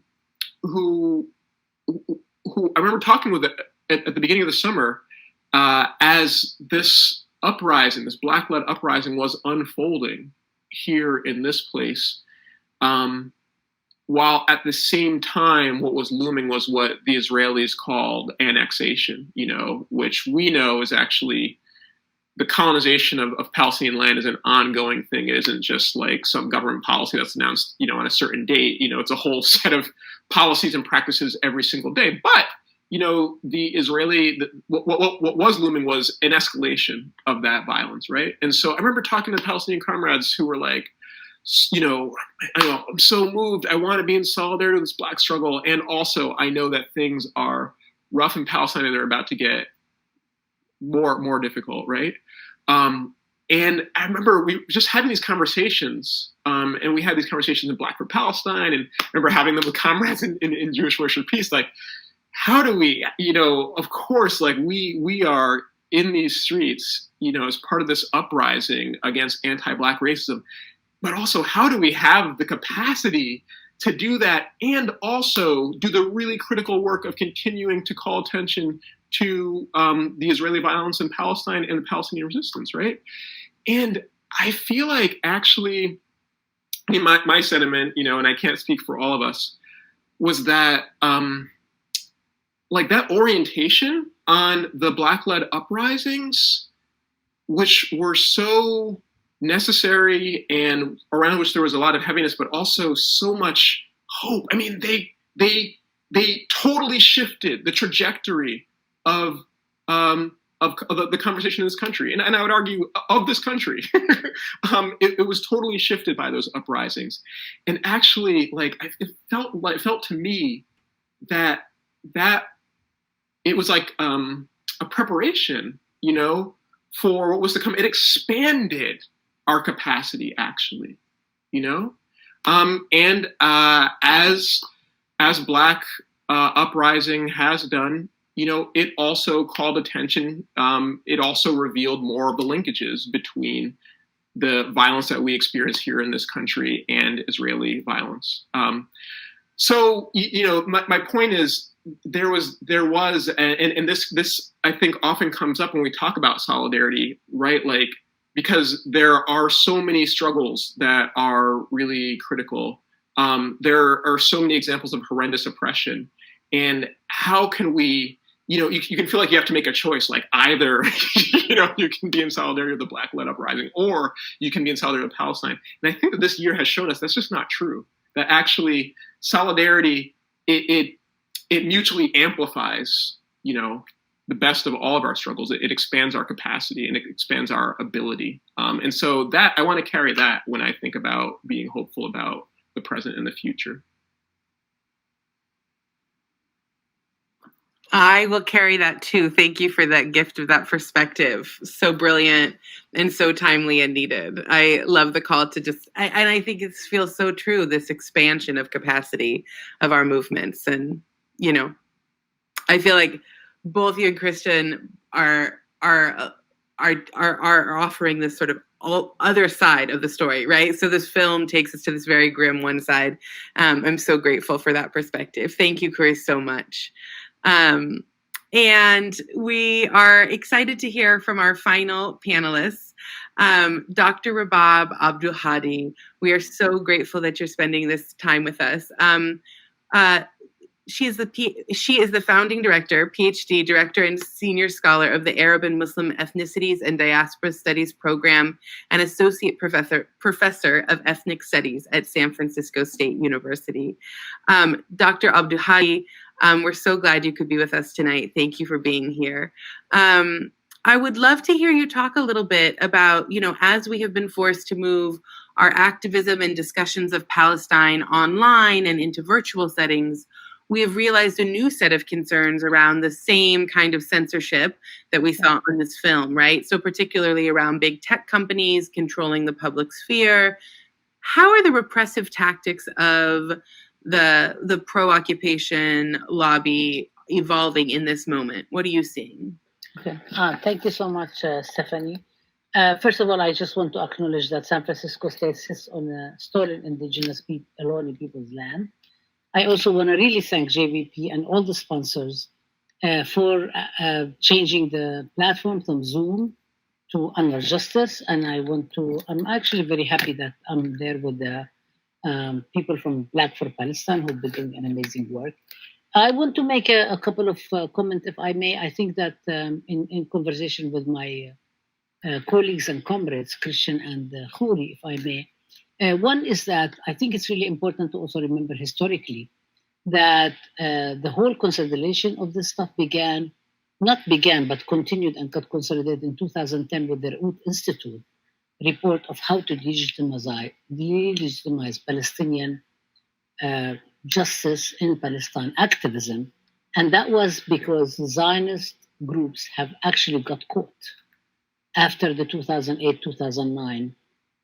remember talking with at the beginning of the summer, as this uprising, this Black-led uprising, was unfolding here in this place. While at the same time, what was looming was what the Israelis called annexation, which we know is actually the colonization of Palestinian land is an ongoing thing. It isn't just like some government policy that's announced, on a certain date. It's a whole set of policies and practices every single day. But, the Israeli, what was looming was an escalation of that violence, right? And so I remember talking to Palestinian comrades who were like, I'm so moved. I want to be in solidarity with this Black struggle. And also, I know that things are rough in Palestine and they're about to get more difficult, right? And I remember we just having these conversations, and we had these conversations in Black for Palestine, and I remember having them with comrades in Jewish Voice for Peace. Like, how do we, of course, like we are in these streets, as part of this uprising against anti-Black racism, but also how do we have the capacity to do that and also do the really critical work of continuing to call attention to the Israeli violence in Palestine and the Palestinian resistance, right? And I feel like actually, my sentiment, and I can't speak for all of us, was that that orientation on the Black-led uprisings, which were so necessary and around which there was a lot of heaviness, but also so much hope. I mean, they totally shifted the trajectory of the conversation in this country, and I would argue of this country. It was totally shifted by those uprisings, and actually, it felt to me that it was like a preparation, for what was to come. It expanded our capacity, actually, and as Black uprising has done. It also called attention. It also revealed more of the linkages between the violence that we experience here in this country and Israeli violence. So, my point is there was, and this I think often comes up when we talk about solidarity, right? Because there are so many struggles that are really critical. There are so many examples of horrendous oppression, and how can we? You can feel like you have to make a choice, like either, you can be in solidarity with the Black-led uprising, or you can be in solidarity with Palestine. And I think that this year has shown us that's just not true. That actually solidarity, it mutually amplifies, the best of all of our struggles. It expands our capacity and it expands our ability. And so that I want to carry that when I think about being hopeful about the present and the future. I will carry that too. Thank you for that gift of that perspective. So brilliant and so timely and needed. I love the call to and I think it feels so true, this expansion of capacity of our movements. And, I feel like both you and Kristian are offering this sort of other side of the story, right? So this film takes us to this very grim one side. I'm so grateful for that perspective. Thank you, Khury, so much. And we are excited to hear from our final panelists, Dr. Rabab Abdulhadi. We are so grateful that you're spending this time with us. She is the founding director, PhD director, and senior scholar of the Arab and Muslim Ethnicities and Diaspora Studies program, and associate professor of ethnic studies at San Francisco State University. Dr. Abdulhadi, we're so glad you could be with us tonight. Thank you for being here. I would love to hear you talk a little bit about, as we have been forced to move our activism and discussions of Palestine online and into virtual settings, we have realized a new set of concerns around the same kind of censorship that we saw in this film, right? So particularly around big tech companies controlling the public sphere. How are the repressive tactics of the pro-occupation lobby evolving in this moment? What are you seeing? Okay. Thank you so much, Stephanie. First of all, I just want to acknowledge that San Francisco State sits on a stolen indigenous Ohlone people's land. I also want to really thank JVP and all the sponsors for changing the platform from Zoom to Under Justice. And I'm actually very happy that I'm there with the people from Black for Palestine who've been doing an amazing work. I want to make a couple of comments, if I may. I think that in conversation with my colleagues and comrades, Kristian and Khury, if I may, one is that I think it's really important to also remember historically that the whole consolidation of this stuff but continued and got consolidated in 2010 with the Root Institute report of how to delegitimize Palestinian justice in Palestine, activism. And that was because Zionist groups have actually got caught after the 2008-2009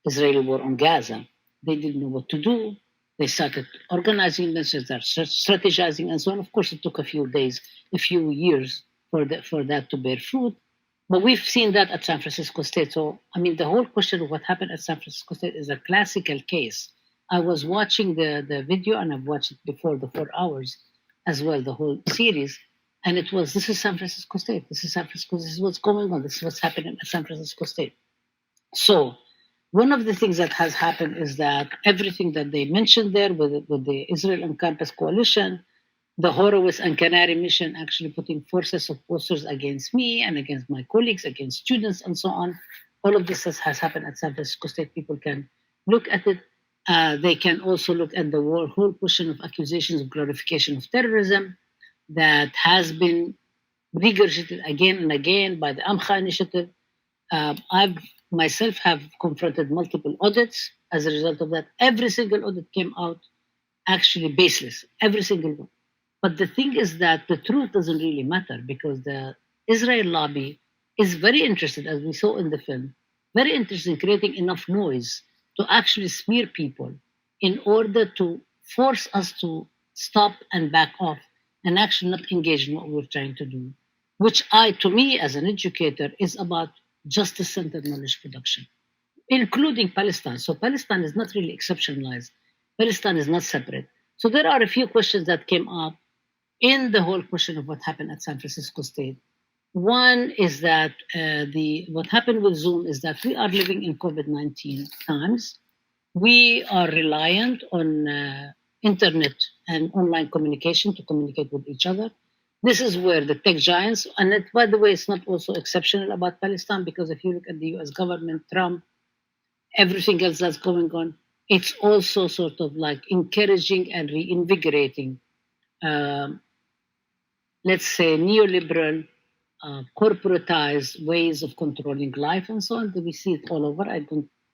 Israeli war on Gaza. They didn't know what to do. They started organizing themselves, strategizing, and so on. Of course, it took a few days, a few years for that to bear fruit. But we've seen that at San Francisco State. So, I mean, the whole question of what happened at San Francisco State is a classical case. I was watching the video, and I've watched it before the 4 hours as well, the whole series. And this is San Francisco State. This is what's going on. This is what's happening at San Francisco State. So, one of the things that has happened is that everything that they mentioned there with the Israel on Campus Coalition, the Horowitz and Canary mission actually putting forces of posters against me and against my colleagues, against students, and so on. All of this has happened at San Francisco State. People can look at it. They can also look at the whole question of accusations of glorification of terrorism that has been regurgitated again and again by the Amcha initiative. I've myself have confronted multiple audits as a result of that. Every single audit came out actually baseless, every single one. But the thing is that the truth doesn't really matter because the Israel lobby is very interested, as we saw in the film, very interested in creating enough noise to actually smear people in order to force us to stop and back off and actually not engage in what we're trying to do, which to me as an educator, is about justice-centered knowledge production, including Palestine. So Palestine is not really exceptionalized. Palestine is not separate. So there are a few questions that came up in the whole question of what happened at San Francisco State. One is that what happened with Zoom is that we are living in COVID-19 times. We are reliant on internet and online communication to communicate with each other. This is where the tech giants, and by the way, it's not also exceptional about Palestine, because if you look at the US government, Trump, everything else that's going on, it's also sort of like encouraging and reinvigorating, let's say, neoliberal, corporatized ways of controlling life and so on. We see it all over.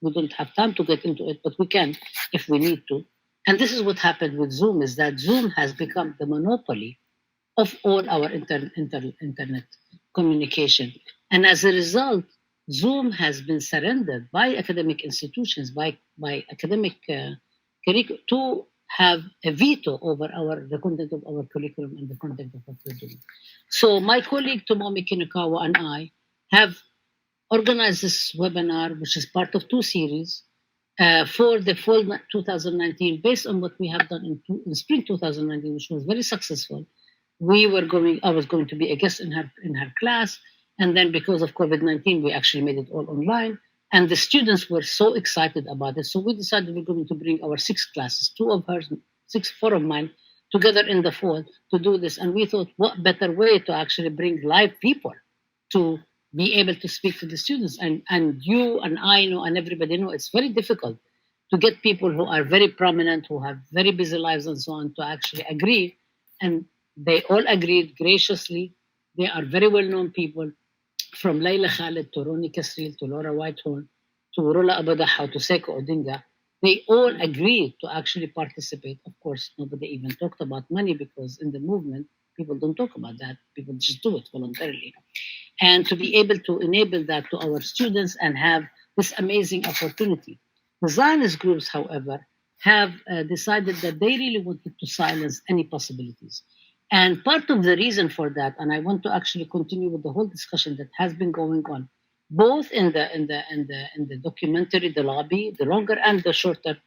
We don't have time to get into it, but we can if we need to. And this is what happened with Zoom, is that Zoom has become the monopoly of all our internet communication. And as a result, Zoom has been surrendered by academic institutions, by academic curriculum, to have a veto over the content of our curriculum and the content of what we're doing. So my colleague Tomomi Kinakawa and I have organized this webinar, which is part of two series, for the fall 2019, based on what we have done in spring 2019, which was very successful. I was going to be a guest in her class, and then because of COVID-19, we actually made it all online, and the students were so excited about it. So we decided we're going to bring our 6 classes, 2 of hers, 4 of mine, together in the fall to do this. And we thought, what better way to actually bring live people to be able to speak to the students. And you and I know, and everybody know, it's very difficult to get people who are very prominent, who have very busy lives and so on, to actually agree. And they all agreed graciously. They are very well-known people, from Layla Khaled to Roni Kasril to Laura Whitehorn to Rula Abadaha to Seko Odinga. They all agreed to actually participate. Of course, nobody even talked about money, because in the movement, people don't talk about that. People just do it voluntarily. And to be able to enable that to our students and have this amazing opportunity. The Zionist groups, however, have decided that they really wanted to silence any possibilities. And part of the reason for that, and I want to actually continue with the whole discussion that has been going on, both in the documentary, The Lobby, the longer and the shorter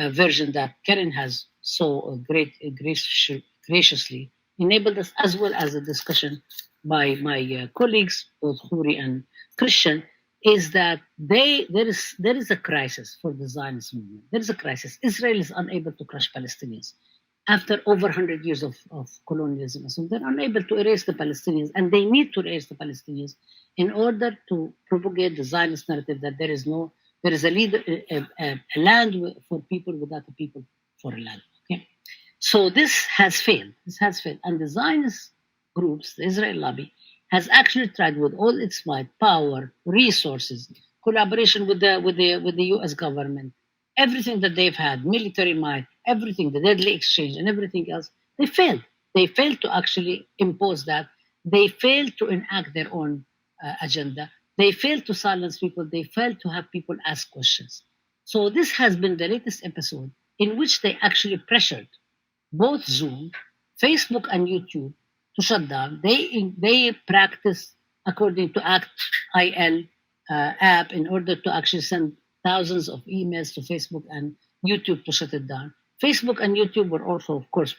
version that Karen has so graciously enabled us, as well as a discussion by my colleagues, both Khury and Kristian, is that there is a crisis for the Zionist movement. There is a crisis. Israel is unable to crush Palestinians. After over 100 years of colonialism, so they're unable to erase the Palestinians, and they need to erase the Palestinians in order to propagate the Zionist narrative that there is a land for people without a people for a land. Okay, So this has failed. This has failed. And the Zionist groups, the Israel lobby, has actually tried with all its might, power, resources, collaboration with the U.S. government, everything that they've had, military might, everything, the deadly exchange and everything else, they failed. They failed to actually impose that. They failed to enact their own agenda. They failed to silence people. They failed to have people ask questions. So this has been the latest episode in which they actually pressured both Zoom, Facebook, and YouTube to shut down. They practice according to ACT-IL app in order to actually send thousands of emails to Facebook and YouTube to shut it down. Facebook and YouTube were also, of course,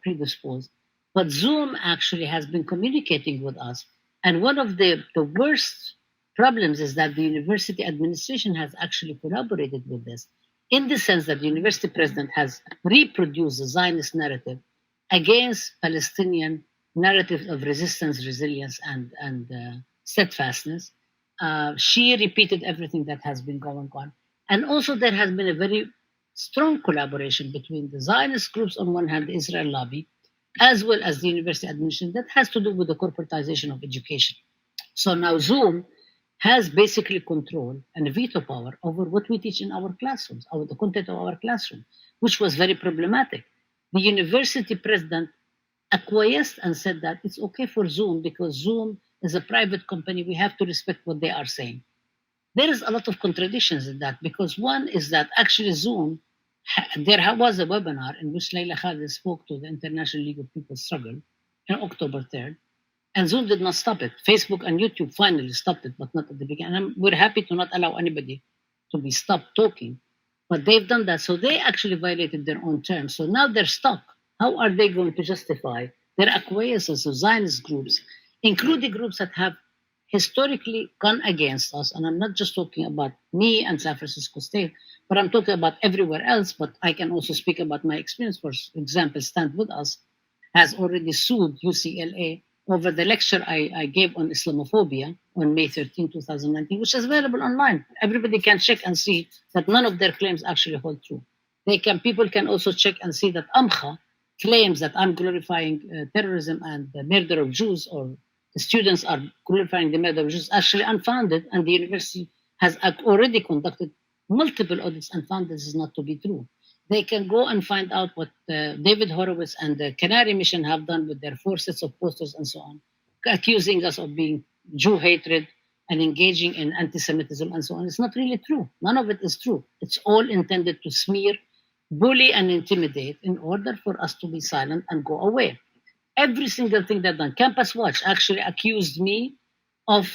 predisposed. But Zoom actually has been communicating with us. And one of the worst problems is that the university administration has actually collaborated with this, in the sense that the university president has reproduced the Zionist narrative against Palestinian narratives of resistance, resilience, and steadfastness. She repeated everything that has been going on. And also there has been a very strong collaboration between the Zionist groups on one hand, the Israel lobby, as well as the university administration that has to do with the corporatization of education. So now Zoom has basically control and veto power over what we teach in our classrooms, over the content of our classroom, which was very problematic. The university president acquiesced and said that it's okay for Zoom because Zoom is a private company. We have to respect what they are saying. There is a lot of contradictions in that, because one is that actually Zoom, there was a webinar in which Layla Khalid spoke to the International League of People's Struggle on October 3rd, and Zoom did not stop it. Facebook and YouTube finally stopped it, but not at the beginning. And we're happy to not allow anybody to be stopped talking, but they've done that. So they actually violated their own terms. So now they're stuck. How are they going to justify their acquiescence of Zionist groups, including groups that have historically gone against us? And I'm not just talking about me and San Francisco State, but I'm talking about everywhere else. But I can also speak about my experience. For example, Stand With Us has already sued UCLA over the lecture I gave on Islamophobia on May 13, 2019, which is available online. Everybody can check and see that none of their claims actually hold true. People can also check and see that AMCHA claims that I'm glorifying terrorism and the murder of Jews, or the students are glorifying the murder of Jews, actually unfounded, and the university has already conducted multiple audits and found this is not to be true. They can go and find out what David Horowitz and the Canary Mission have done with their 4 sets of posters and so on, accusing us of being Jew hatred and engaging in anti-Semitism and so on. It's not really true. None of it is true. It's all intended to smear, bully, and intimidate in order for us to be silent and go away. Every single thing they've done. Campus Watch actually accused me of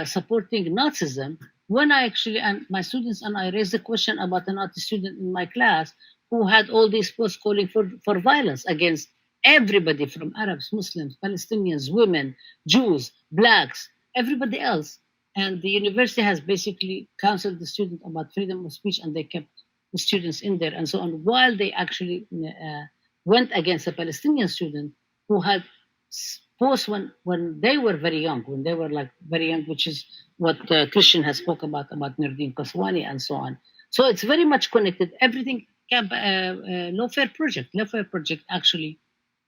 supporting Nazism, when I actually, and my students and I raised the question about a Nazi student in my class who had all these posts calling for violence against everybody from Arabs, Muslims, Palestinians, women, Jews, blacks, everybody else. And the university has basically counseled the student about freedom of speech, and they kept the students in there and so on, while they actually went against a Palestinian student who had posts when they were very young, which is what Kristian has spoke about Nardin Kaswani and so on. So it's very much connected. Everything. Lawfare Project actually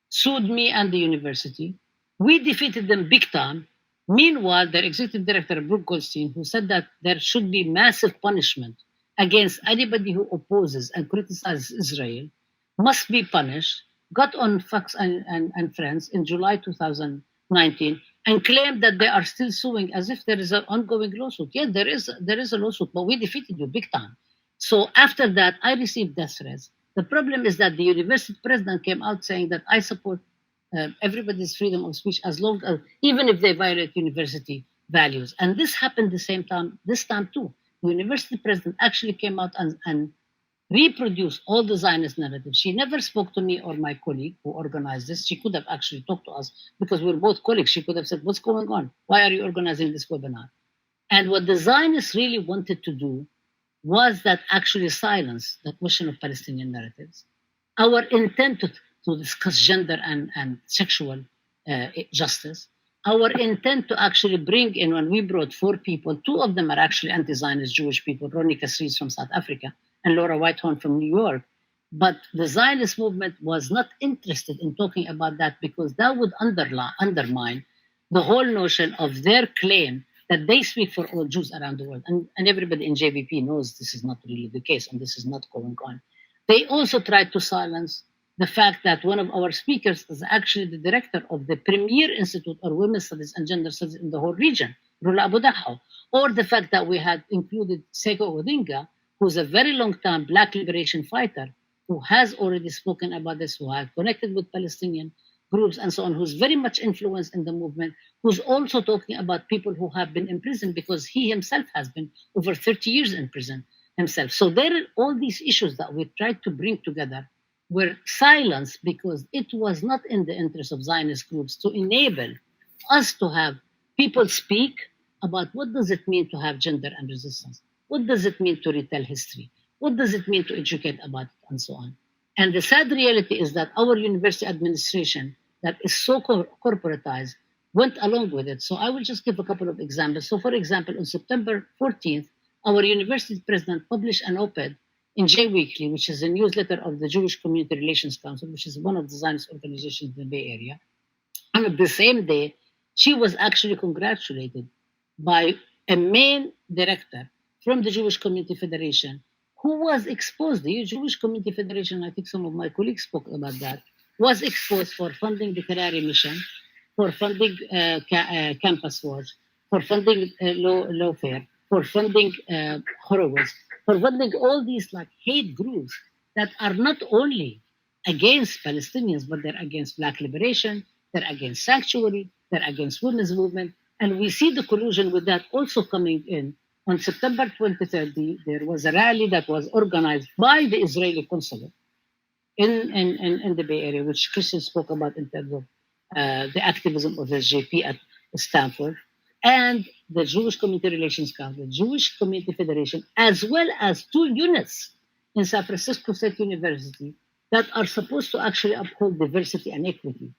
sued me and the university. We defeated them big time. Meanwhile, their executive director, Brooke Goldstein, who said that there should be massive punishment against anybody who opposes and criticizes Israel, must be punished, got on Fox and Friends in July 2019 and claimed that they are still suing as if there is an ongoing lawsuit. Yeah, there is a lawsuit, but we defeated you big time. So after that, I received death threats. The problem is that the university president came out saying that I support everybody's freedom of speech as long as, even if they violate university values. And this happened this time too. The university president actually came out and reproduced all the Zionist narratives. She never spoke to me or my colleague who organized this. She could have actually talked to us because we're both colleagues. She could have said, what's going on? Why are you organizing this webinar? And what the Zionists really wanted to do was that actually silence the question of Palestinian narratives. Our intent to discuss gender and sexual justice, our intent to actually bring in, when we brought 4 people, 2 of them are actually anti-Zionist Jewish people, Ronnie Kasris from South Africa and Laura Whitehorn from New York, But the Zionist movement was not interested in talking about that because that would undermine the whole notion of their claim that they speak for all Jews around the world. And everybody in JVP knows this is not really the case and this is not going on. They also tried to silence the fact that one of our speakers is actually the director of the premier institute of women's studies and gender studies in the whole region, Rabab Abdulhadi, or the fact that we had included Sekou Odinga, who's a very long-time Black liberation fighter, who has already spoken about this, who has connected with Palestinian groups and so on, who's very much influenced in the movement, who's also talking about people who have been imprisoned because he himself has been over 30 years in prison himself. So there are all these issues that we tried to bring together were silenced because it was not in the interest of Zionist groups to enable us to have people speak about what does it mean to have gender and resistance? What does it mean to retell history? What does it mean to educate about it and so on? And the sad reality is that our university administration that is so corporatized went along with it. So I will just give a couple of examples. So for example, on September 14th, our university president published an op-ed in J Weekly, which is a newsletter of the Jewish Community Relations Council, which is one of the Zionist organizations in the Bay Area. And on the same day, she was actually congratulated by a main director from the Jewish Community Federation who was exposed. The Jewish Community Federation, I think some of my colleagues spoke about that, was exposed for funding the Khury mission, for funding Campus Watch, for funding lawfare, for funding Horowitz, for funding all these like hate groups that are not only against Palestinians, but they're against Black liberation, they're against sanctuary, they're against women's movement. And we see the collusion with that also coming in. On September 23rd, there was a rally that was organized by the Israeli consulate in the Bay Area, which Kristian spoke about in terms of the activism of SJP at Stanford, and the Jewish Community Relations Council, Jewish Community Federation, as well as 2 units in San Francisco State University that are supposed to actually uphold diversity and equity.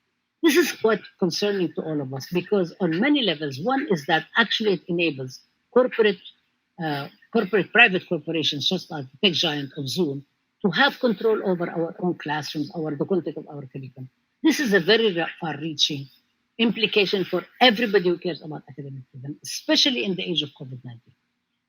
This is quite concerning to all of us because on many levels, one is that actually it enables private corporations, just like the tech giant of Zoom, to have control over our own classrooms, the content of our curriculum. This is a very far-reaching implication for everybody who cares about academic freedom, especially in the age of COVID-19.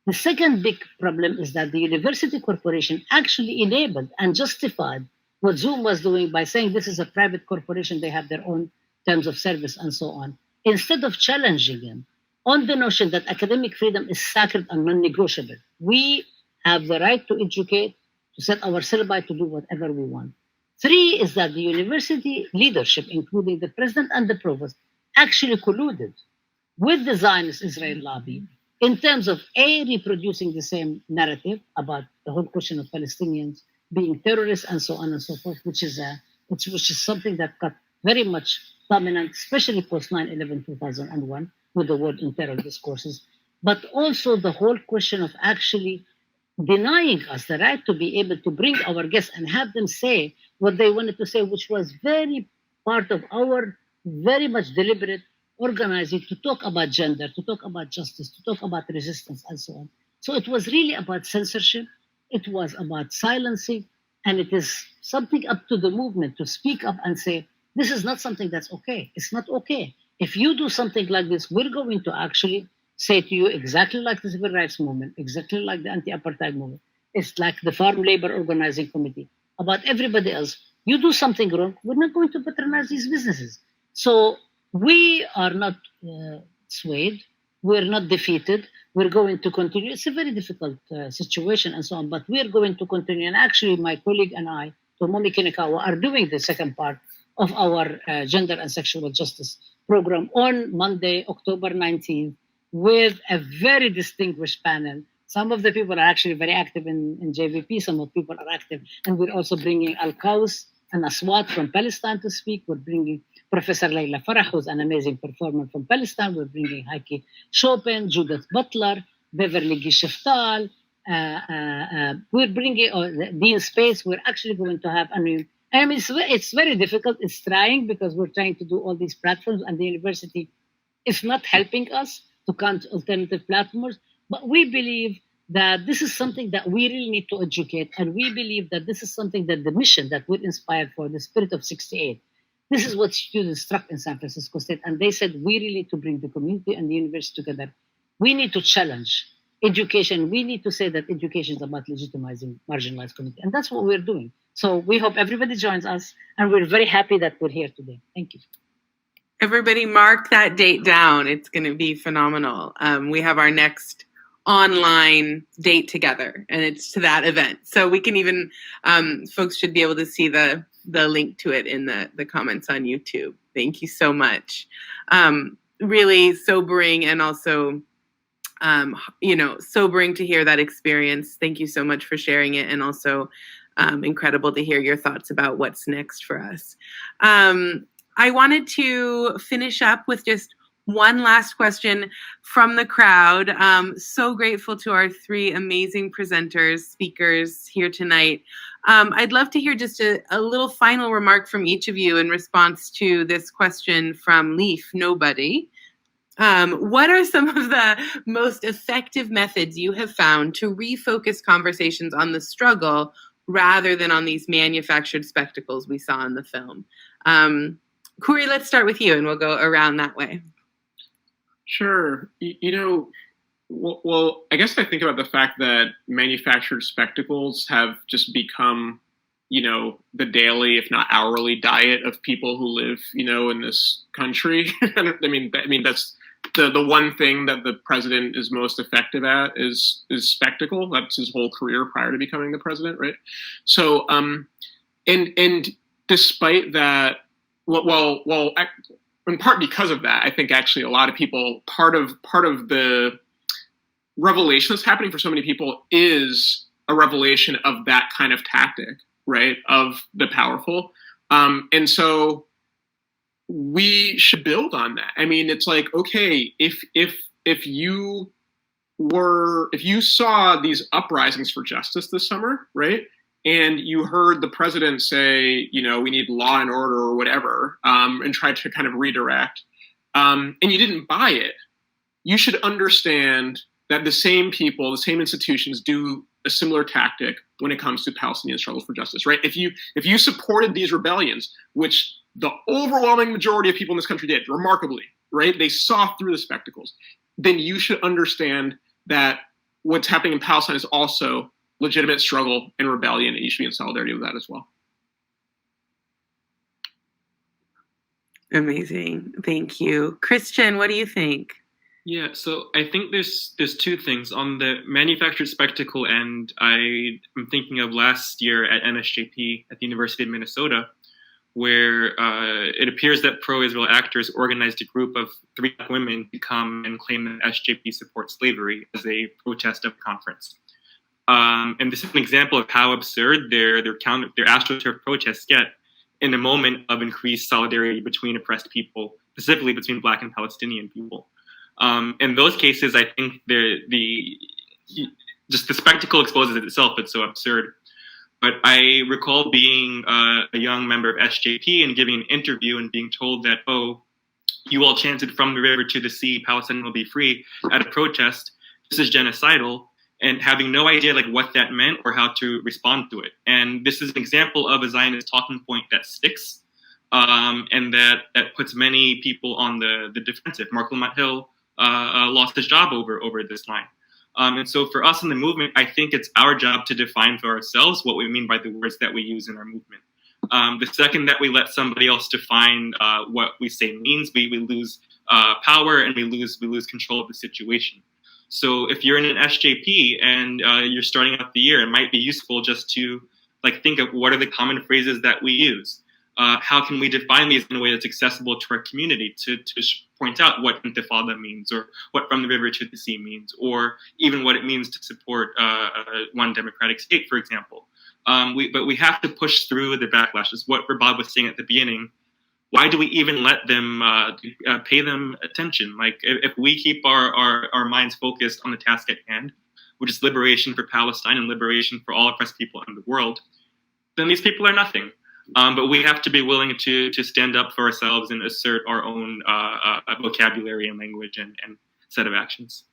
The second big problem is that the university corporation actually enabled and justified what Zoom was doing by saying this is a private corporation, they have their own terms of service and so on, instead of challenging them on the notion that academic freedom is sacred and non-negotiable. We have the right to educate, to set our syllabi, to do whatever we want. 3 is that the university leadership, including the president and the provost, actually colluded with the Zionist Israel lobby in terms of reproducing the same narrative about the whole question of Palestinians being terrorists and so on and so forth, which is something that got very much dominant, especially post 9/11 2001, with the word in terror discourses, but also the whole question of actually denying us the right to be able to bring our guests and have them say what they wanted to say, which was very part of our very much deliberate organizing to talk about gender, to talk about justice, to talk about resistance, and so on. So it was really about censorship. It was about silencing. And it is something up to the movement to speak up and say, this is not something that's okay. It's not okay. If you do something like this, we're going to actually say to you exactly like the Civil Rights Movement, exactly like the Anti-Apartheid Movement. It's like the Farm Labor Organizing Committee. About everybody else, you do something wrong, we're not going to patronize these businesses. So we are not swayed. We're not defeated. We're going to continue. It's a very difficult situation and so on, but we're going to continue. And actually, my colleague and I, Tomomi Kinikawa, are doing the second part of our gender and sexual justice program on Monday, October 19th, with a very distinguished panel. Some of the people are actually very active in JVP. Some of the people are active. And we're also bringing Al-Qaus and Aswat from Palestine to speak. We're bringing Professor Layla Farah, who's an amazing performer from Palestine. We're bringing Heike Chopin, Judith Butler, Beverly Gisheftal. We're bringing Dean Space. We're actually going to have it's very difficult. It's trying because we're trying to do all these platforms and the university is not helping us to count alternative platforms. But we believe that this is something that we really need to educate, and we believe that this is something that the mission that we're inspired for, the spirit of 68. This is what students struck in San Francisco State, and they said we really need to bring the community and the university together. We need to challenge education. We need to say that education is about legitimizing marginalized community, and that's what we're doing. So we hope everybody joins us, and we're very happy that we're here today. Thank you. Everybody mark that date down. It's going to be phenomenal. We have our next online date together, and it's to that event. So we can even, folks should be able to see the link to it in the comments on YouTube. Thank you so much. Really sobering, and also, sobering to hear that experience. Thank you so much for sharing it, and also incredible to hear your thoughts about what's next for us. I wanted to finish up with just one last question from the crowd. So grateful to our three amazing presenters, speakers here tonight. I'd love to hear just a little final remark from each of you in response to this question from Leaf Nobody. What are some of the most effective methods you have found to refocus conversations on the struggle rather than on these manufactured spectacles we saw in the film? Khury, let's start with you, and we'll go around that way. Sure. Well, I guess I think about the fact that manufactured spectacles have just become, the daily, if not hourly, diet of people who live, in this country. I mean, that's the one thing that the president is most effective at is spectacle. That's his whole career prior to becoming the president, right? So, and despite that, well, in part because of that, I think actually a lot of people, part of the revelation that's happening for so many people is a revelation of that kind of tactic, right? Of the powerful. And so we should build on that. I mean, it's like, okay, if you saw these uprisings for justice this summer, right? And you heard the president say, we need law and order or whatever, and try to kind of redirect, and you didn't buy it, you should understand that the same people, the same institutions do a similar tactic when it comes to Palestinian struggles for justice, right? If you supported these rebellions, which the overwhelming majority of people in this country did, remarkably, right? They saw through the spectacles, then you should understand that what's happening in Palestine is also legitimate struggle and rebellion, and you should be in solidarity with that as well. Amazing. Thank you. Kristian, what do you think? Yeah, so I think there's two things. On the manufactured spectacle end, I'm thinking of last year at NSJP at the University of Minnesota, where it appears that pro-Israel actors organized a group of 3 Black women to come and claim that SJP supports slavery as a protest of the conference. And this is an example of how absurd their AstroTurf protests get in a moment of increased solidarity between oppressed people, specifically between Black and Palestinian people. In those cases, I think just the spectacle exposes it itself. It's so absurd. But I recall being a young member of SJP and giving an interview and being told that, oh, you all chanted from the river to the sea, Palestine will be free at a protest. This is genocidal. And having no idea what that meant or how to respond to it. And this is an example of a Zionist talking point that sticks, and that puts many people on the defensive. Mark Lamont Hill lost his job over this line. And so for us in the movement, I think it's our job to define for ourselves what we mean by the words that we use in our movement. The second that we let somebody else define what we say means, we lose power and we lose control of the situation. So if you're in an SJP and you're starting out the year, it might be useful just to think of what are the common phrases that we use. How can we define these in a way that's accessible to our community to point out what intifada means, or what from the river to the sea means, or even what it means to support one democratic state, for example. But we have to push through the backlashes. What Rabab was saying at the beginning, why do we even let them pay them attention? If we keep our minds focused on the task at hand, which is liberation for Palestine and liberation for all oppressed people in the world, then these people are nothing. But we have to be willing to stand up for ourselves and assert our own vocabulary and language and set of actions.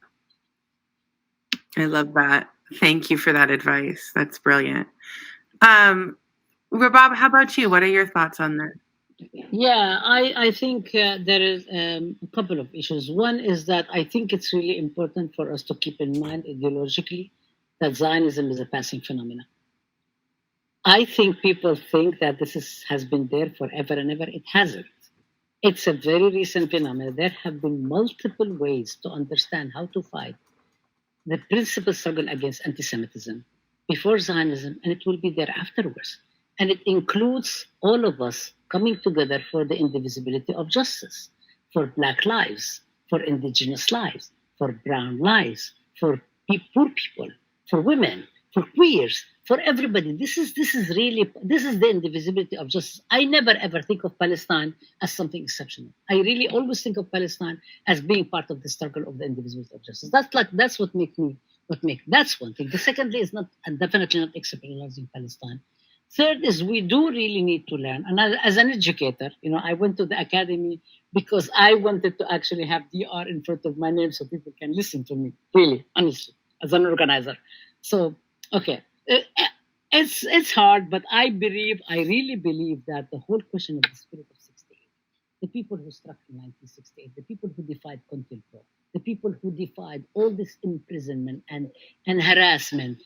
I love that. Thank you for that advice. That's brilliant. Rabab, how about you? What are your thoughts on that? Yeah, I think there is a couple of issues. One is that I think it's really important for us to keep in mind ideologically that Zionism is a passing phenomenon. I think people think that has been there forever and ever. It hasn't. It's a very recent phenomenon. There have been multiple ways to understand how to fight the principal struggle against anti-Semitism before Zionism, and it will be there afterwards. And it includes all of us coming together for the indivisibility of justice, for Black lives, for indigenous lives, for brown lives, for poor people, for women, for queers, for everybody. This is the indivisibility of justice. I never ever think of Palestine as something exceptional. I really always think of Palestine as being part of the struggle of the indivisibility of justice. That's what makes me that's one thing. The secondly is definitely not exceptionalizing Palestine. Third is we do really need to learn. And as an educator, I went to the academy because I wanted to actually have DR in front of my name so people can listen to me, really, honestly, as an organizer. So, okay, it's hard, but I really believe that the whole question of the spirit of 68, the people who struck in 1968, the people who defied Contilpo, the people who defied all this imprisonment and harassment.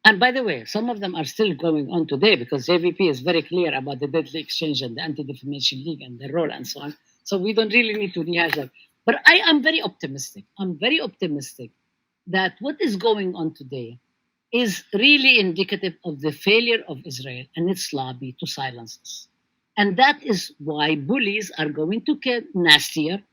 And by the way, some of them are still going on today because JVP is very clear about the Deadly Exchange and the Anti-Defamation League and their role and so on. So we don't really need to rehash that. But I am very optimistic. I'm very optimistic that what is going on today is really indicative of the failure of Israel and its lobby to silence us. And that is why bullies are going to get nastier.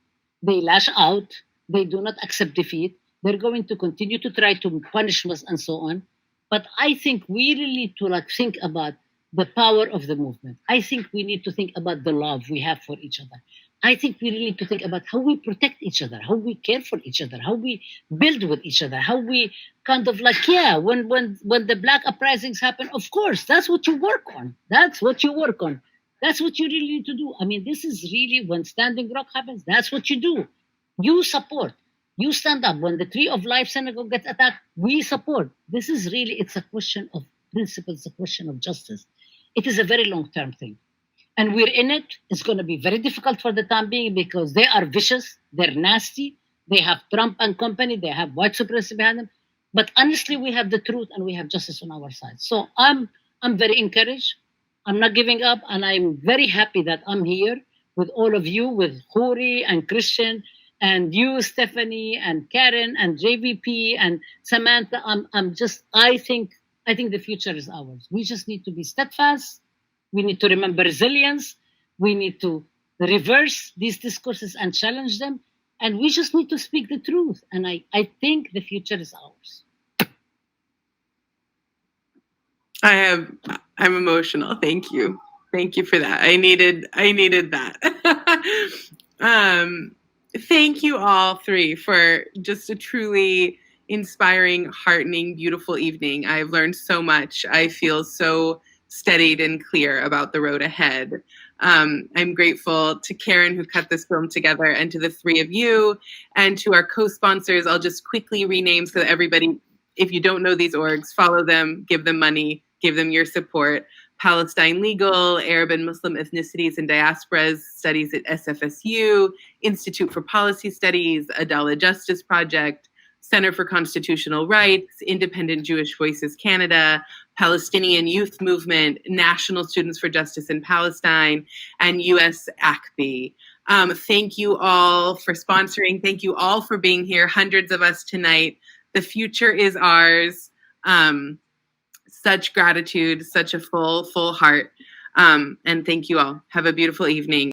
They lash out. They do not accept defeat. They're going to continue to try to punish us and so on. But I think we really need to think about the power of the movement. I think we need to think about the love we have for each other. I think we really need to think about how we protect each other, how we care for each other, how we build with each other, how we kind of when the Black uprisings happen, of course, that's what you work on. That's what you work on. That's what you really need to do. I mean, this is really when Standing Rock happens, that's what you do. You support. You stand up. When the Tree of Life synagogue gets attacked, we support. This is really, it's a question of principles, a question of justice. It is a very long-term thing. And we're in it. It's going to be very difficult for the time being because they are vicious, they're nasty, they have Trump and company, they have white supremacy behind them. But honestly, we have the truth and we have justice on our side. So I'm very encouraged. I'm not giving up. And I'm very happy that I'm here with all of you, with Khury and Kristian, and you, Stephanie, and Karen, and JVP, and Samantha. I think the future is ours. We just need to be steadfast. We need to remember resilience. We need to reverse these discourses and challenge them. And we just need to speak the truth. And I think the future is ours. I'm emotional. Thank you. Thank you for that. I needed that. Thank you all three for just a truly inspiring, heartening, beautiful evening. I've learned so much. I feel so steadied and clear about the road ahead. I'm grateful to Karen who cut this film together and to the three of you and to our co-sponsors. I'll just quickly rename so that everybody, if you don't know these orgs, follow them, give them money, give them your support. Palestine Legal, Arab and Muslim Ethnicities and Diasporas Studies at SFSU, Institute for Policy Studies, Adala Justice Project, Center for Constitutional Rights, Independent Jewish Voices Canada, Palestinian Youth Movement, National Students for Justice in Palestine, and US ACBI. Thank you all for sponsoring. Thank you all for being here. Hundreds of us tonight. The future is ours. Such gratitude, such a full heart. And thank you all. Have a beautiful evening.